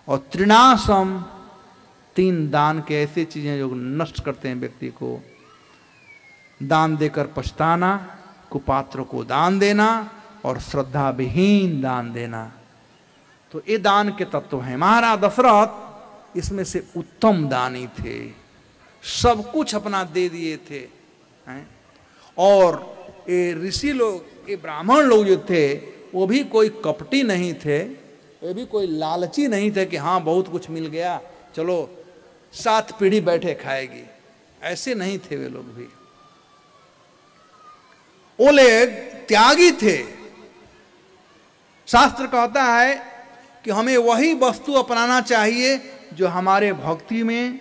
और त्रिनाशम, 3 दान के ऐसे चीजें जो नष्ट करते हैं व्यक्ति को। दान देकर पछताना, कुपात्र को दान देना और श्रद्धा विहीन दान देना। तो ये दान के तत्व हैं। महाराज दशरथ इसमें से उत्तम दानी थे, सब कुछ अपना दे दिए थे, हैं? और ये ऋषि लोग, ये ब्राह्मण लोग जो थे, वो भी कोई कपटी नहीं थे, वो भी कोई लालची नहीं थे कि हाँ बहुत कुछ मिल गया, चलो 7 पीढ़ी बैठे खाएगी। ऐसे नहीं थे वे लोग भी। वो लोग त्यागी थे। शास्त्र कहता है कि हमें वही वस्तु अपनाना चाहिए जो हमारे भक्ति में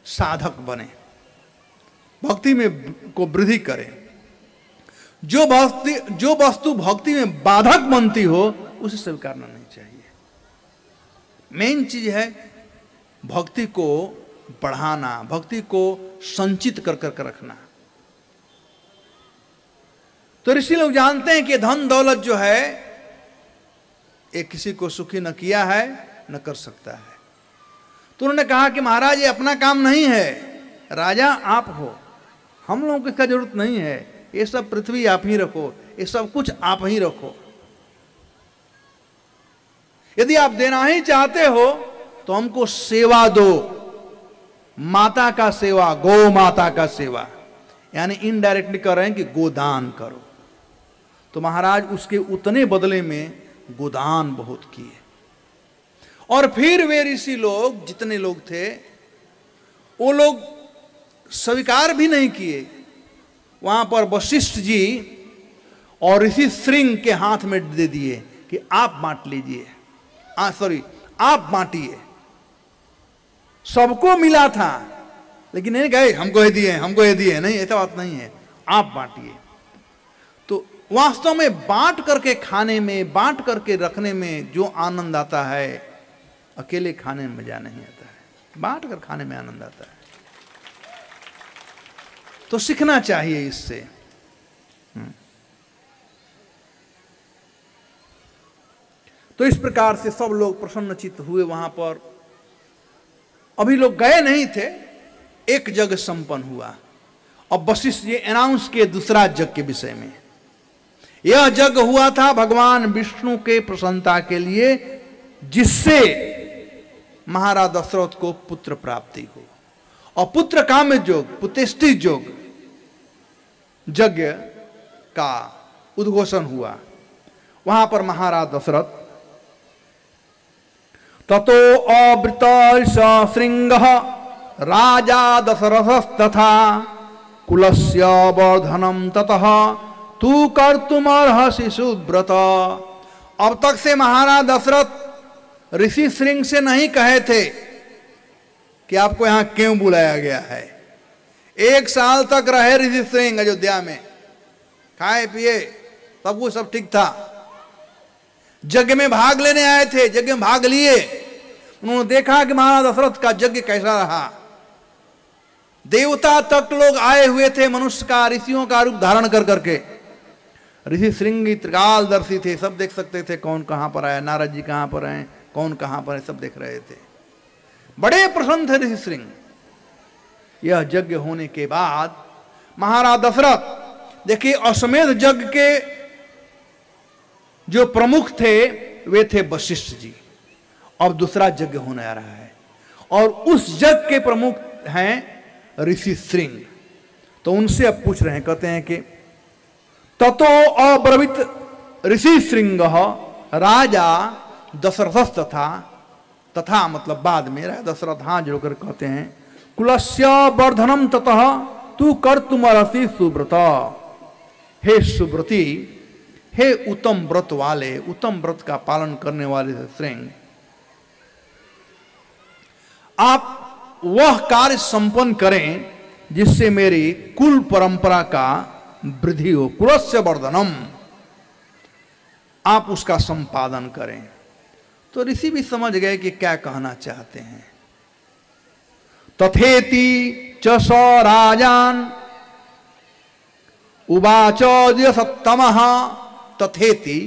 साधक बने, भक्ति में को वृद्धि करे। जो वस्तु भक्ति में बाधक बनती हो उसे स्वीकारना नहीं चाहिए। मेन चीज है भक्ति को बढ़ाना, भक्ति को संचित कर कर रखना। तो ऋषि लोग जानते हैं कि धन दौलत जो है ये किसी को सुखी न किया है न कर सकता है। तो उन्होंने कहा कि महाराज ये अपना काम नहीं है, राजा आप हो, हम लोगों को इसका जरूरत नहीं है, ये सब पृथ्वी आप ही रखो, ये सब कुछ आप ही रखो। यदि आप देना ही चाहते हो तो हमको सेवा दो, माता का सेवा, गौ माता का सेवा, यानी इनडायरेक्टली कर रहे हैं कि गोदान करो। तो महाराज उसके उतने बदले में गोदान बहुत किए। और फिर वे ऋषि लोग, जितने लोग थे, वो लोग स्वीकार भी नहीं किए। वहां पर वशिष्ठ जी और ऋषि श्रृंग के हाथ में दे दिए कि आप बांट लीजिए, आप बांटिए। सबको मिला था, लेकिन नहीं कहे हमको ये दिए, हमको ये दिए, नहीं, ऐसा बात नहीं है, आप बांटिए। तो वास्तव में बांट करके खाने में, बांट करके रखने में जो आनंद आता है, अकेले खाने में मजा नहीं आता है, बांट कर खाने में आनंद आता है। तो सीखना चाहिए इससे। तो इस प्रकार से सब लोग प्रसन्नचित्त हुए वहां पर। अभी लोग गए नहीं थे, एक यज्ञ संपन्न हुआ। अब वशिष्ठ जी अनाउंस किए दूसरा यज्ञ के विषय में। यह यज्ञ हुआ था भगवान विष्णु के प्रसन्नता के लिए, जिससे महाराज दशरथ को पुत्र प्राप्ति हो। और पुत्र काम्य योग, पुतेष्टि योग यज्ञ का उद्घोषण हुआ। वहां पर महाराज दशरथ ततो अवृत श्रृंगः राजा दशरथस्तथा कुलस्य वर्धनम ततः तू कर्तुमर्हसि सुव्रत। अब तक से महाराज दशरथ ऋषि श्रृंग से नहीं कहे थे कि आपको यहां क्यों बुलाया गया है। 1 साल तक रहे ऋषि श्रृंग अयोध्या में, खाए पिए सब कुछ सब ठीक था। यज्ञ में भाग लेने आए थे, यज्ञ में भाग लिए। उन्होंने देखा कि महाराज दशरथ का यज्ञ कैसा रहा। देवता तक लोग आए हुए थे, मनुष्य का, ऋषियों का रूप धारण कर करके। ऋषि श्रृंगी त्रिकालदर्शी थे, सब देख सकते थे कौन कहां पर आया, नारद जी कहां पर आए, कौन कहां पर है, सब देख रहे थे। बड़े प्रसन्न थे ऋषि श्रृंग। यह यज्ञ होने के बाद महाराज दशरथ, देखिए अश्वमेध यज्ञ के जो प्रमुख थे वे थे वशिष्ठ जी। अब दूसरा यज्ञ होने आ रहा है और उस यज्ञ के प्रमुख हैं ऋषि श्रृंग। तो उनसे अब पूछ रहे हैं, कहते हैं कि ततो अब्रवीत ऋषि श्रृंग राजा दशरथ तथा मतलब बाद में राजा दशरथ हाँ जोड़कर कहते हैं, कुलस्य वर्धनम ततः तू कर तुमरसी सुव्रत। हे सुव्रती, हे उत्तम व्रत वाले, उत्तम व्रत का पालन करने वाले श्रृंग, आप वह कार्य संपन्न करें जिससे मेरी कुल परंपरा का वृद्धि हो। कुलस्य वर्धनम, आप उसका संपादन करें। तो ऋषि भी समझ गए कि क्या कहना चाहते हैं। तथेति च स राजान उवाच सत्तमः, तथेति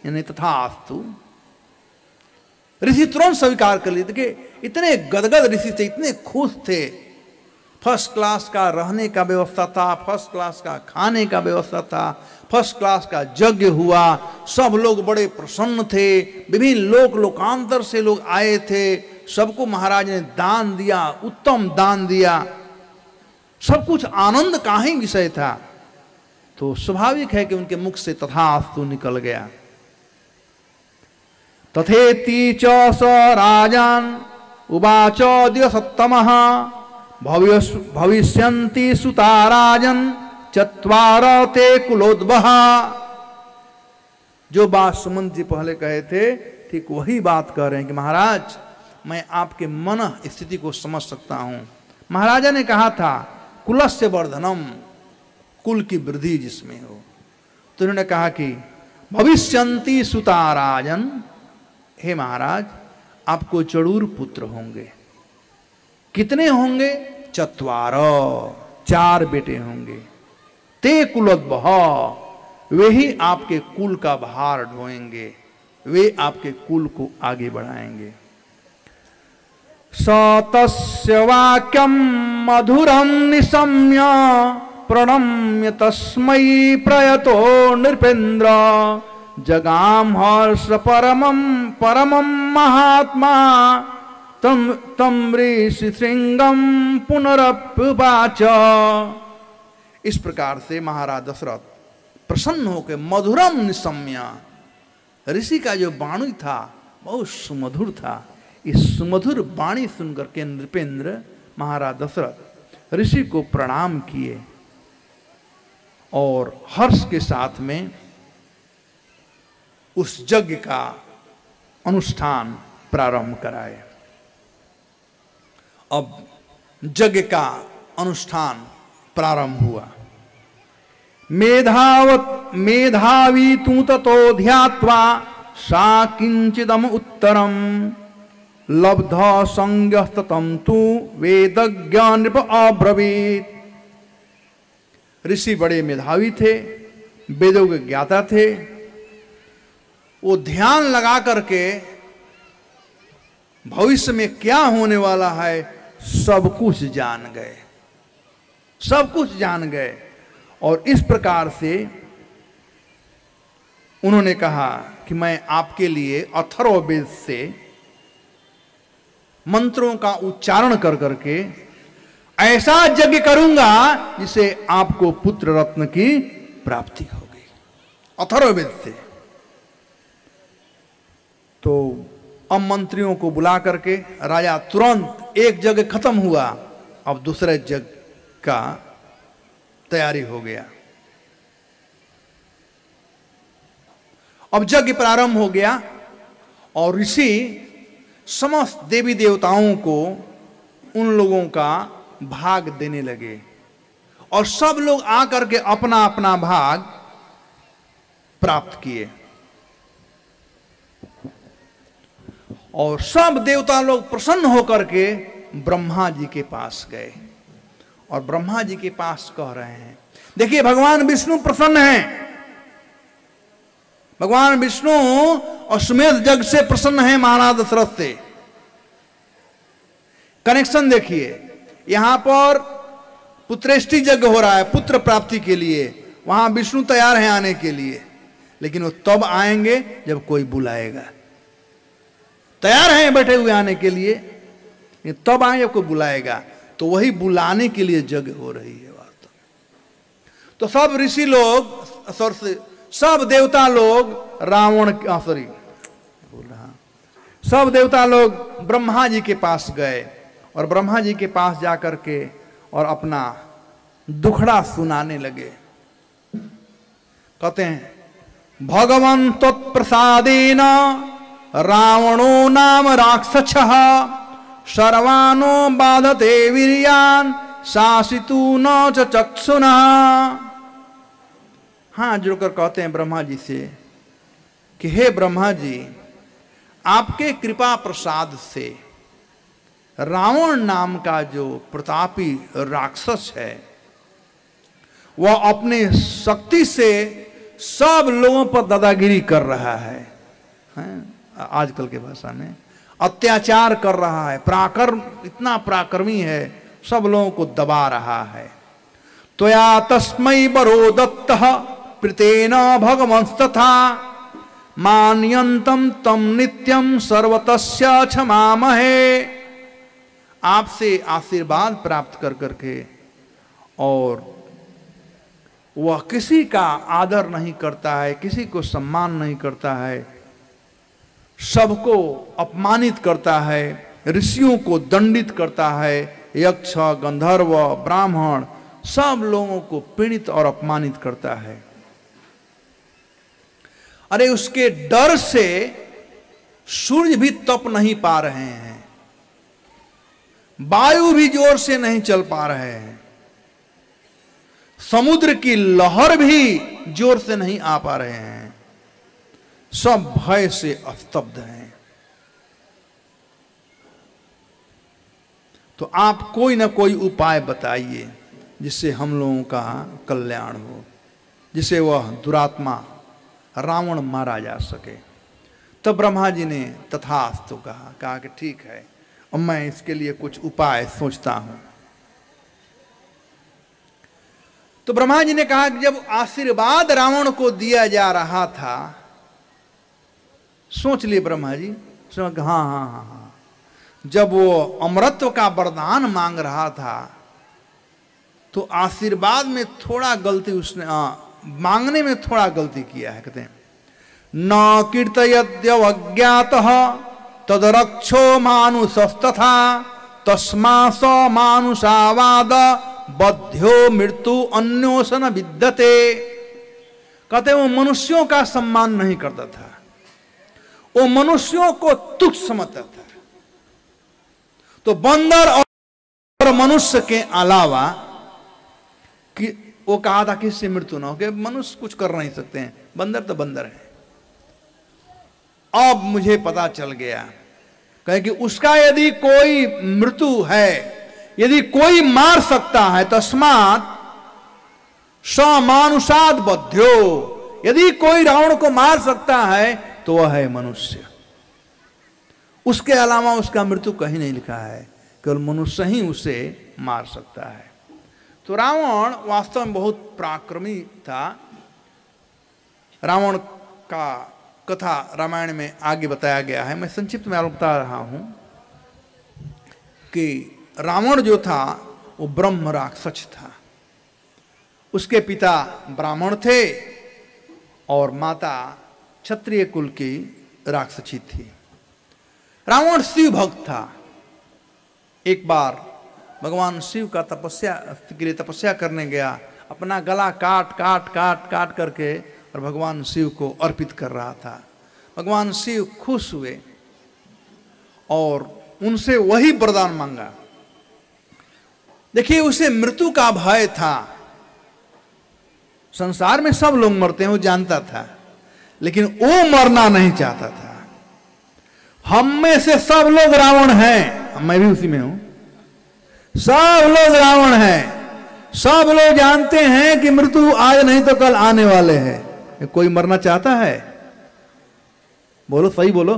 यानी तथास्तु। ऋषि तुरंत स्वीकार कर लिए कि इतने गदगद ऋषि थे, इतने खुश थे, फर्स्ट क्लास का रहने का व्यवस्था था, फर्स्ट क्लास का खाने का व्यवस्था था, फर्स्ट क्लास का यज्ञ हुआ, सब लोग बड़े प्रसन्न थे, विभिन्न लोकांतर से लोग आए थे, सबको महाराज ने दान दिया, उत्तम दान दिया, सब कुछ आनंद का ही विषय था। तो स्वाभाविक है कि उनके मुख से तथास्तु निकल गया। तथेति च स राजान उवाच सत्तमः भविष्यन्ति सुता राजन चत्वार ते कुलोद्भः। जो बात सुमंत जी पहले कहे थे, ठीक वही बात कह रहे हैं कि महाराज मैं आपके मन स्थिति को समझ सकता हूं। महाराजा ने कहा था कुलस्य वर्धनम, कुल की वृद्धि जिसमें हो। तो उन्होंने कहा कि भविष्यन्ति सुता राजन, हे महाराज आपको जरूर पुत्र होंगे। कितने होंगे? चत्वार, 4 बेटे होंगे। ते कुलोद्भः, वे ही आपके कुल का भार ढोएंगे, वे आपके कुल को आगे बढ़ाएंगे। स तस्य वाक्यम मधुरम निशम्य प्रणम्य तस्मै प्रयतो नृपेन्द्र जगाम हर्ष परमं महात्मा तम ऋषि श्रृंगम पुनरप्युवाच। इस प्रकार से महाराज दशरथ प्रसन्न होकर मधुरम निशम्य, ऋषि का जो वाणी था बहुत सुमधुर था, इस सुमधुर वाणी सुनकर के नृपेंद्र महाराज दशरथ ऋषि को प्रणाम किए और हर्ष के साथ में उस यज्ञ का अनुष्ठान प्रारंभ कराए। अब यज्ञ का अनुष्ठान प्रारंभ हुआ। मेधावी तू ततो ध्यात्वा सा किंचिदम उत्तरम लब्ध संज्ञस्तम तू वेदज्ञ नृप अब्रवीत। ऋषि बड़े मेधावी थे, वेदों के ज्ञाता थे। वो ध्यान लगा करके भविष्य में क्या होने वाला है सब कुछ जान गए, सब कुछ जान गए। और इस प्रकार से उन्होंने कहा कि मैं आपके लिए अथर्ववेद से मंत्रों का उच्चारण कर करके ऐसा यज्ञ करूंगा जिसे आपको पुत्र रत्न की प्राप्ति होगी, अथर्ववेद से। तो अब मंत्रियों को बुला करके राजा तुरंत, एक यज्ञ खत्म हुआ, अब दूसरे यज्ञ का तैयारी हो गया। अब यज्ञ प्रारंभ हो गया और ऋषि समस्त देवी देवताओं को उन लोगों का भाग देने लगे और सब लोग आकर के अपना अपना भाग प्राप्त किए। और सब देवता लोग प्रसन्न होकर के ब्रह्मा जी के पास गए और ब्रह्मा जी के पास कह रहे हैं, देखिए भगवान विष्णु प्रसन्न हैं, भगवान विष्णु अश्वमेध जग से प्रसन्न है महाराज दशरथ से। कनेक्शन देखिए, यहां पर पुत्रेष्टि यज्ञ हो रहा है पुत्र प्राप्ति के लिए, वहां विष्णु तैयार हैं आने के लिए, लेकिन वो तब आएंगे जब कोई बुलाएगा। तैयार हैं बैठे हुए आने के लिए, तब आए जब कोई बुलाएगा। तो वही बुलाने के लिए यज्ञ हो रही है वास्तव में। तो सब ऋषि लोग, सब देवता लोग रावण, सॉरी बोल रहा, सब देवता लोग ब्रह्मा जी के पास गए और ब्रह्मा जी के पास जाकर के और अपना दुखड़ा सुनाने लगे। कहते हैं, भगवन् तत्प्रसादेन रावणो नाम राक्षसः सर्वानो बाधते वीर्यान् शासितु न च चक्षुना। हाँ, जोड़कर कहते हैं ब्रह्मा जी से कि हे ब्रह्मा जी, आपके कृपा प्रसाद से रावण नाम का जो प्रतापी राक्षस है वह अपने शक्ति से सब लोगों पर दादागिरी कर रहा है, आजकल के भाषा में अत्याचार कर रहा है, इतना पराक्रमी है, सब लोगों को दबा रहा है। त्वया तस्मै वरो दत्तः प्रीतेन भगवंस्तथा मान्यन्तं तम नित्यं सर्वतस्य क्षमामहे। आपसे आशीर्वाद प्राप्त कर करके, और वह किसी का आदर नहीं करता है, किसी को सम्मान नहीं करता है, सबको अपमानित करता है, ऋषियों को दंडित करता है, यक्ष गंधर्व ब्राह्मण सब लोगों को पीड़ित और अपमानित करता है। अरे उसके डर से सूर्य भी तप नहीं पा रहे हैं, वायु भी जोर से नहीं चल पा रहे हैं, समुद्र की लहर भी जोर से नहीं आ पा रहे हैं, सब भय से स्तब्ध हैं। तो आप कोई ना कोई उपाय बताइए जिससे हम लोगों का कल्याण हो, जिससे वह दुरात्मा रावण मारा जा सके। तो ब्रह्मा जी ने तथास्तु कहा कि ठीक है, अब मैं इसके लिए कुछ उपाय सोचता हूं। तो ब्रह्मा जी ने कहा कि जब आशीर्वाद रावण को दिया जा रहा था, सोच लिए ब्रह्मा जी, हाँ हाँ हाँ हाँ, जब वो अमरत्व का वरदान मांग रहा था तो आशीर्वाद में थोड़ा गलती उसने मांगने में थोड़ा गलती किया है। कहते हैं, न कीर्तयद्यवज्ञातः तदरक्षो मानुषस्तथा तस्मा स मानुषावाद बध्यो मृत्यु अन्योसन विद्यते। कहते वो मनुष्यों का सम्मान नहीं करता था, वो मनुष्यों को तुच्छ समझता था। तो बंदर और मनुष्य के अलावा कि वो कहा था कि इससे मृत्यु ना हो, कि मनुष्य कुछ कर नहीं सकते हैं, बंदर तो बंदर है। अब मुझे पता चल गया, कहे कि उसका यदि कोई मृत्यु है, यदि कोई मार सकता है, तस्मात् समानुषाद बध्यो, यदि कोई रावण को मार सकता है तो वह है मनुष्य, उसके अलावा उसका मृत्यु कहीं नहीं लिखा है, केवल मनुष्य ही उसे मार सकता है। तो रावण वास्तव में बहुत पराक्रमी था। रावण का कथा रामायण में आगे बताया गया है, मैं संक्षिप्त में आपको बता रहा हूं कि रावण जो था वो ब्रह्म राक्षस था। उसके पिता ब्राह्मण थे और माता क्षत्रिय कुल की राक्षसी थी। रावण शिव भक्त था। एक बार भगवान शिव का तपस्या के लिए तपस्या करने गया, अपना गला काट काट काट काट करके और भगवान शिव को अर्पित कर रहा था। भगवान शिव खुश हुए और उनसे वही वरदान मांगा। देखिए, उसे मृत्यु का भय था। संसार में सब लोग मरते हैं, वो जानता था, लेकिन वो मरना नहीं चाहता था। हम में से सब लोग रावण हैं, मैं भी उसी में हूं। सब लोग रावण हैं, सब लोग जानते हैं कि मृत्यु आज नहीं तो कल आने वाले हैं। कोई मरना चाहता है? बोलो, सही बोलो,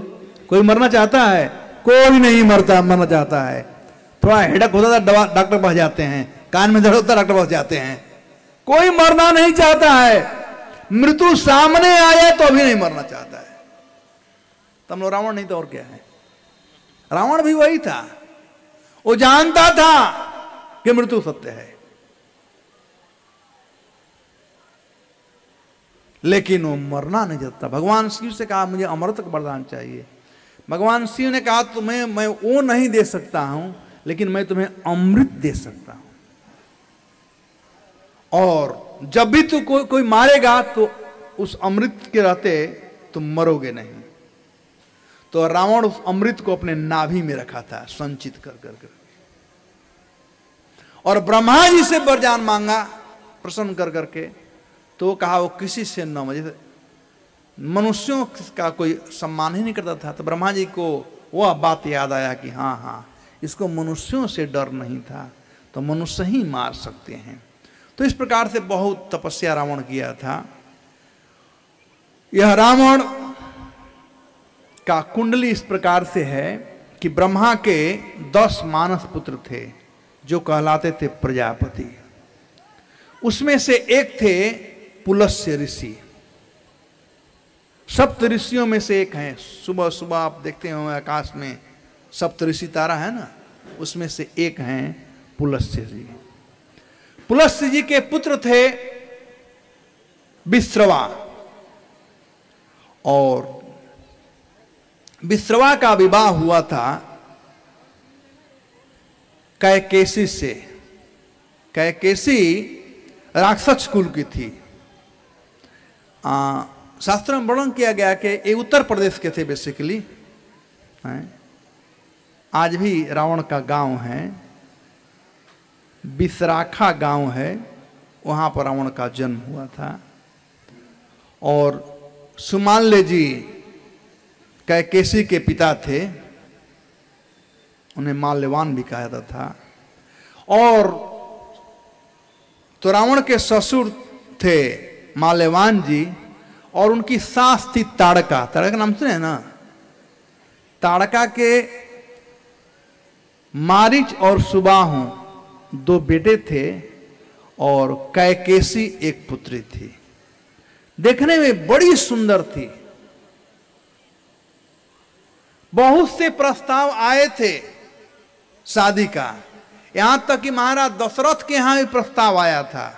कोई मरना चाहता है? कोई नहीं मरना चाहता है। थोड़ा हेडक होता था, डॉक्टर पास जाते हैं, कान में दर्द होता डॉक्टर पास जाते हैं। कोई मरना नहीं चाहता है। मृत्यु सामने आया तो भी नहीं मरना चाहता है। तम लोग रावण नहीं तो और क्या है? रावण भी वही था, वो जानता था कि मृत्यु सत्य है। लेकिन वो मरना नहीं चाहता। भगवान शिव से कहा मुझे अमृत का वरदान चाहिए। भगवान शिव ने कहा तुम्हें मैं वो नहीं दे सकता हूं, लेकिन मैं तुम्हें अमृत दे सकता हूं, और जब भी तू कोई मारेगा तो उस अमृत के रहते तुम मरोगे नहीं। तो रावण उस अमृत को अपने नाभि में रखा था संचित कर कर, और ब्रह्मा जी से वरदान मांगा प्रसन्न कर करके। तो कहा वो किसी से न मजे, मनुष्यों का कोई सम्मान ही नहीं करता था। तो ब्रह्मा जी को वह बात याद आया कि हाँ हाँ, इसको मनुष्यों से डर नहीं था, तो मनुष्य ही मार सकते हैं। तो इस प्रकार से बहुत तपस्या रावण किया था। यह रावण का कुंडली इस प्रकार से है कि ब्रह्मा के 10 मानस पुत्र थे जो कहलाते थे प्रजापति। उसमें से एक थे पुलस्त्य ऋषि। सप्त ऋषियों में से एक हैं। सुबह सुबह आप देखते हो आकाश में सप्त ऋषि तारा है ना, उसमें से एक हैं पुलस्त्य जी। पुलस्त्य जी के पुत्र थे विश्रवा, और विश्रवा का विवाह हुआ था कैकेसी से। कैकेसी राक्षस कुल की थी। शास्त्र में वर्णन किया गया कि ये उत्तर प्रदेश के थे बेसिकली। आज भी रावण का गांव है, बिसराखा गांव है, वहां पर रावण का जन्म हुआ था। और सुमाल्य जी कैकेसी के पिता थे, उन्हें माल्यवान भी कहा जाता था। और तो रावण के ससुर थे माल्यवान जी, और उनकी सास थी ताड़का। ताड़का का नाम सुने हैं ना? ताड़का के मारीच और सुबाहु 2 बेटे थे, और कैकेसी एक पुत्री थी। देखने में बड़ी सुंदर थी। बहुत से प्रस्ताव आए थे शादी का, यहां तक कि महाराज दशरथ के यहां भी प्रस्ताव आया था,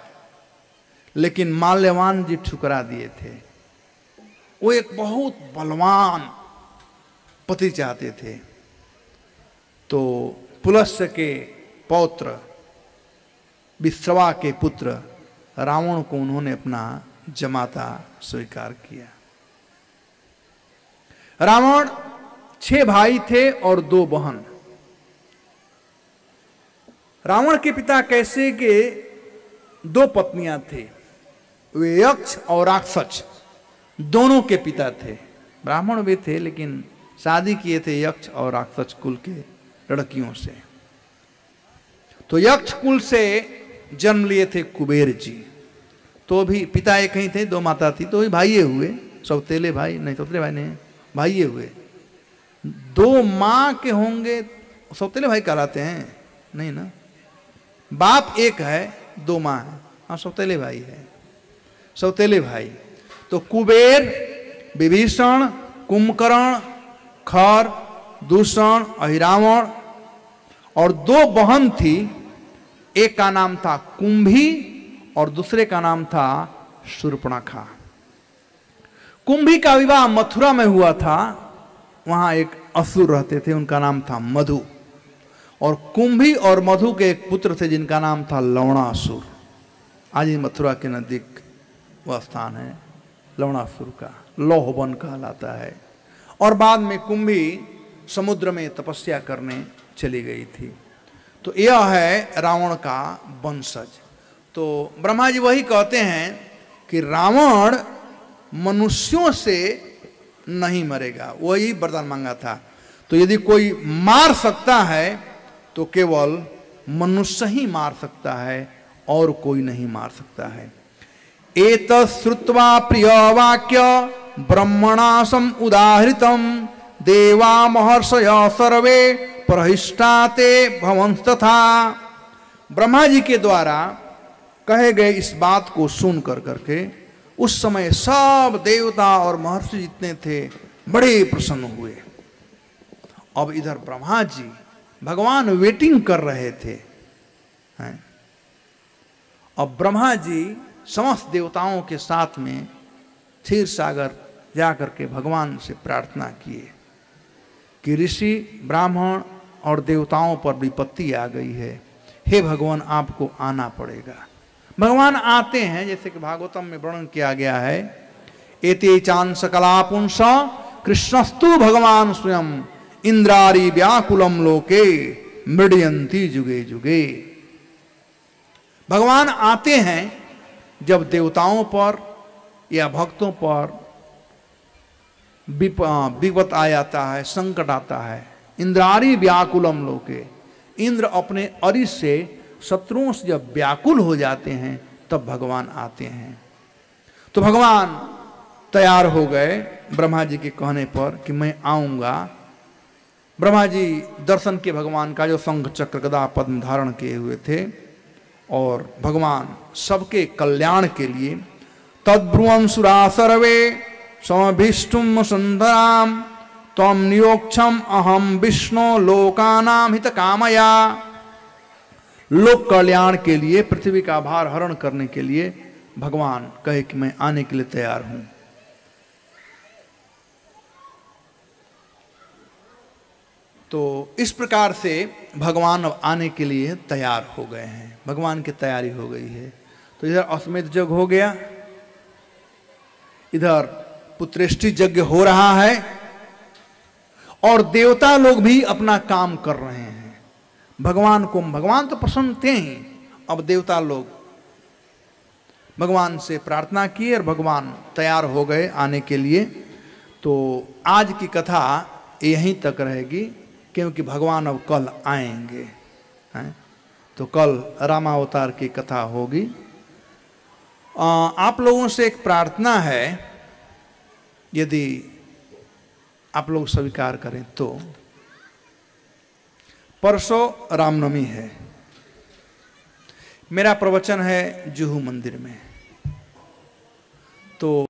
लेकिन माल्यवान जी ठुकरा दिए थे। वो एक बहुत बलवान पति चाहते थे। तो पुलस्त्य के पौत्र विश्रवा के पुत्र रावण को उन्होंने अपना जमाता स्वीकार किया। रावण 6 भाई थे और 2 बहन। रावण के पिता कैसे के 2 पत्नियां थे, वे यक्ष और राक्षस दोनों के पिता थे। ब्राह्मण भी थे, लेकिन शादी किए थे यक्ष और राक्षस कुल के लड़कियों से। तो यक्ष कुल से जन्म लिए थे कुबेर जी। तो भी पिता एक ही थे, 2 माता थी, तो भी भाइये हुए। सौतेले भाई नहीं, सौतेले भाई नहीं, भाइये हुए। 2 माँ के होंगे सौतेले भाई कहलाते हैं? नहीं ना, बाप एक है, 2 माँ है, हाँ सौतेले भाई है, सौतेले भाई। तो कुबेर, विभीषण, कुंभकर्ण, खर, दूषण, अहिरावण, और 2 बहन थी। एक का नाम था कुंभी और दूसरे का नाम था शूर्पणखा। कुंभी का विवाह मथुरा में हुआ था। वहां एक असुर रहते थे, उनका नाम था मधु। और कुंभी और मधु के एक पुत्र थे जिनका नाम था लवणासुर। आज ही मथुरा के नजदीक वह स्थान है लवणासुर का, लोहवन कहलाता है। और बाद में कुंभी समुद्र में तपस्या करने चली गई थी। तो यह है रावण का वंशज। तो ब्रह्मा जी वही कहते हैं कि रावण मनुष्यों से नहीं मरेगा, वही वरदान मांगा था। तो यदि कोई मार सकता है तो केवल मनुष्य ही मार सकता है, और कोई नहीं मार सकता है। एतत् श्रुत्वा प्रिय वाक्य ब्रह्मणा सम उदाहृतम देवा महर्षय सर्वे प्रहिष्टाते भवंस्तथा। ब्रह्मा जी के द्वारा कहे गए इस बात को सुन कर करके उस समय सब देवता और महर्षि जितने थे बड़े प्रसन्न हुए। अब इधर ब्रह्मा जी भगवान वेटिंग कर रहे थे। अब ब्रह्मा जी समस्त देवताओं के साथ में क्षीर सागर जाकर के भगवान से प्रार्थना किए कि ऋषि ब्राह्मण और देवताओं पर विपत्ति आ गई है, हे भगवान आपको आना पड़ेगा। भगवान आते हैं, जैसे कि भागवतम में वर्णन किया गया है, एते चान सकला पुंस कृष्णस्तु भगवान स्वयं इंद्रारी व्याकुलम लोके मृडयंती जुगे जुगे। भगवान आते हैं जब देवताओं पर या भक्तों पर विपत आ जाता है, संकट आता है। इंद्रारी व्याकुलम लोके, इंद्र अपने अरिस से शत्रुओं से जब व्याकुल हो जाते हैं तब भगवान आते हैं। तो भगवान तैयार हो गए ब्रह्मा जी के कहने पर कि मैं आऊंगा। ब्रह्मा जी दर्शन के भगवान का, जो शंख चक्र गदा पद्म धारण किए हुए थे, और भगवान सबके कल्याण के लिए तद्ब्रुवं सुरा सर्वे समभिष्टुम सुंदराम तम नियोक्षम अहम विष्णु लोकानाम हित कामया। लोक कल्याण के लिए, पृथ्वी का भार हरण करने के लिए भगवान कहे कि मैं आने के लिए तैयार हूं। तो इस प्रकार से भगवान अब आने के लिए तैयार हो गए हैं, भगवान की तैयारी हो गई है। तो इधर अश्वमेध यज्ञ हो गया, इधर पुत्रेष्टि यज्ञ हो रहा है, और देवता लोग भी अपना काम कर रहे हैं। भगवान तो प्रसन्न थे ही, अब देवता लोग भगवान से प्रार्थना की और भगवान तैयार हो गए आने के लिए। तो आज की कथा यहीं तक रहेगी, क्योंकि भगवान अब कल आएंगे हैं? तो कल रामावतार की कथा होगी। आप लोगों से एक प्रार्थना है, यदि आप लोग स्वीकार करें तो। परसों रामनवमी है, मेरा प्रवचन है जुहू मंदिर में। तो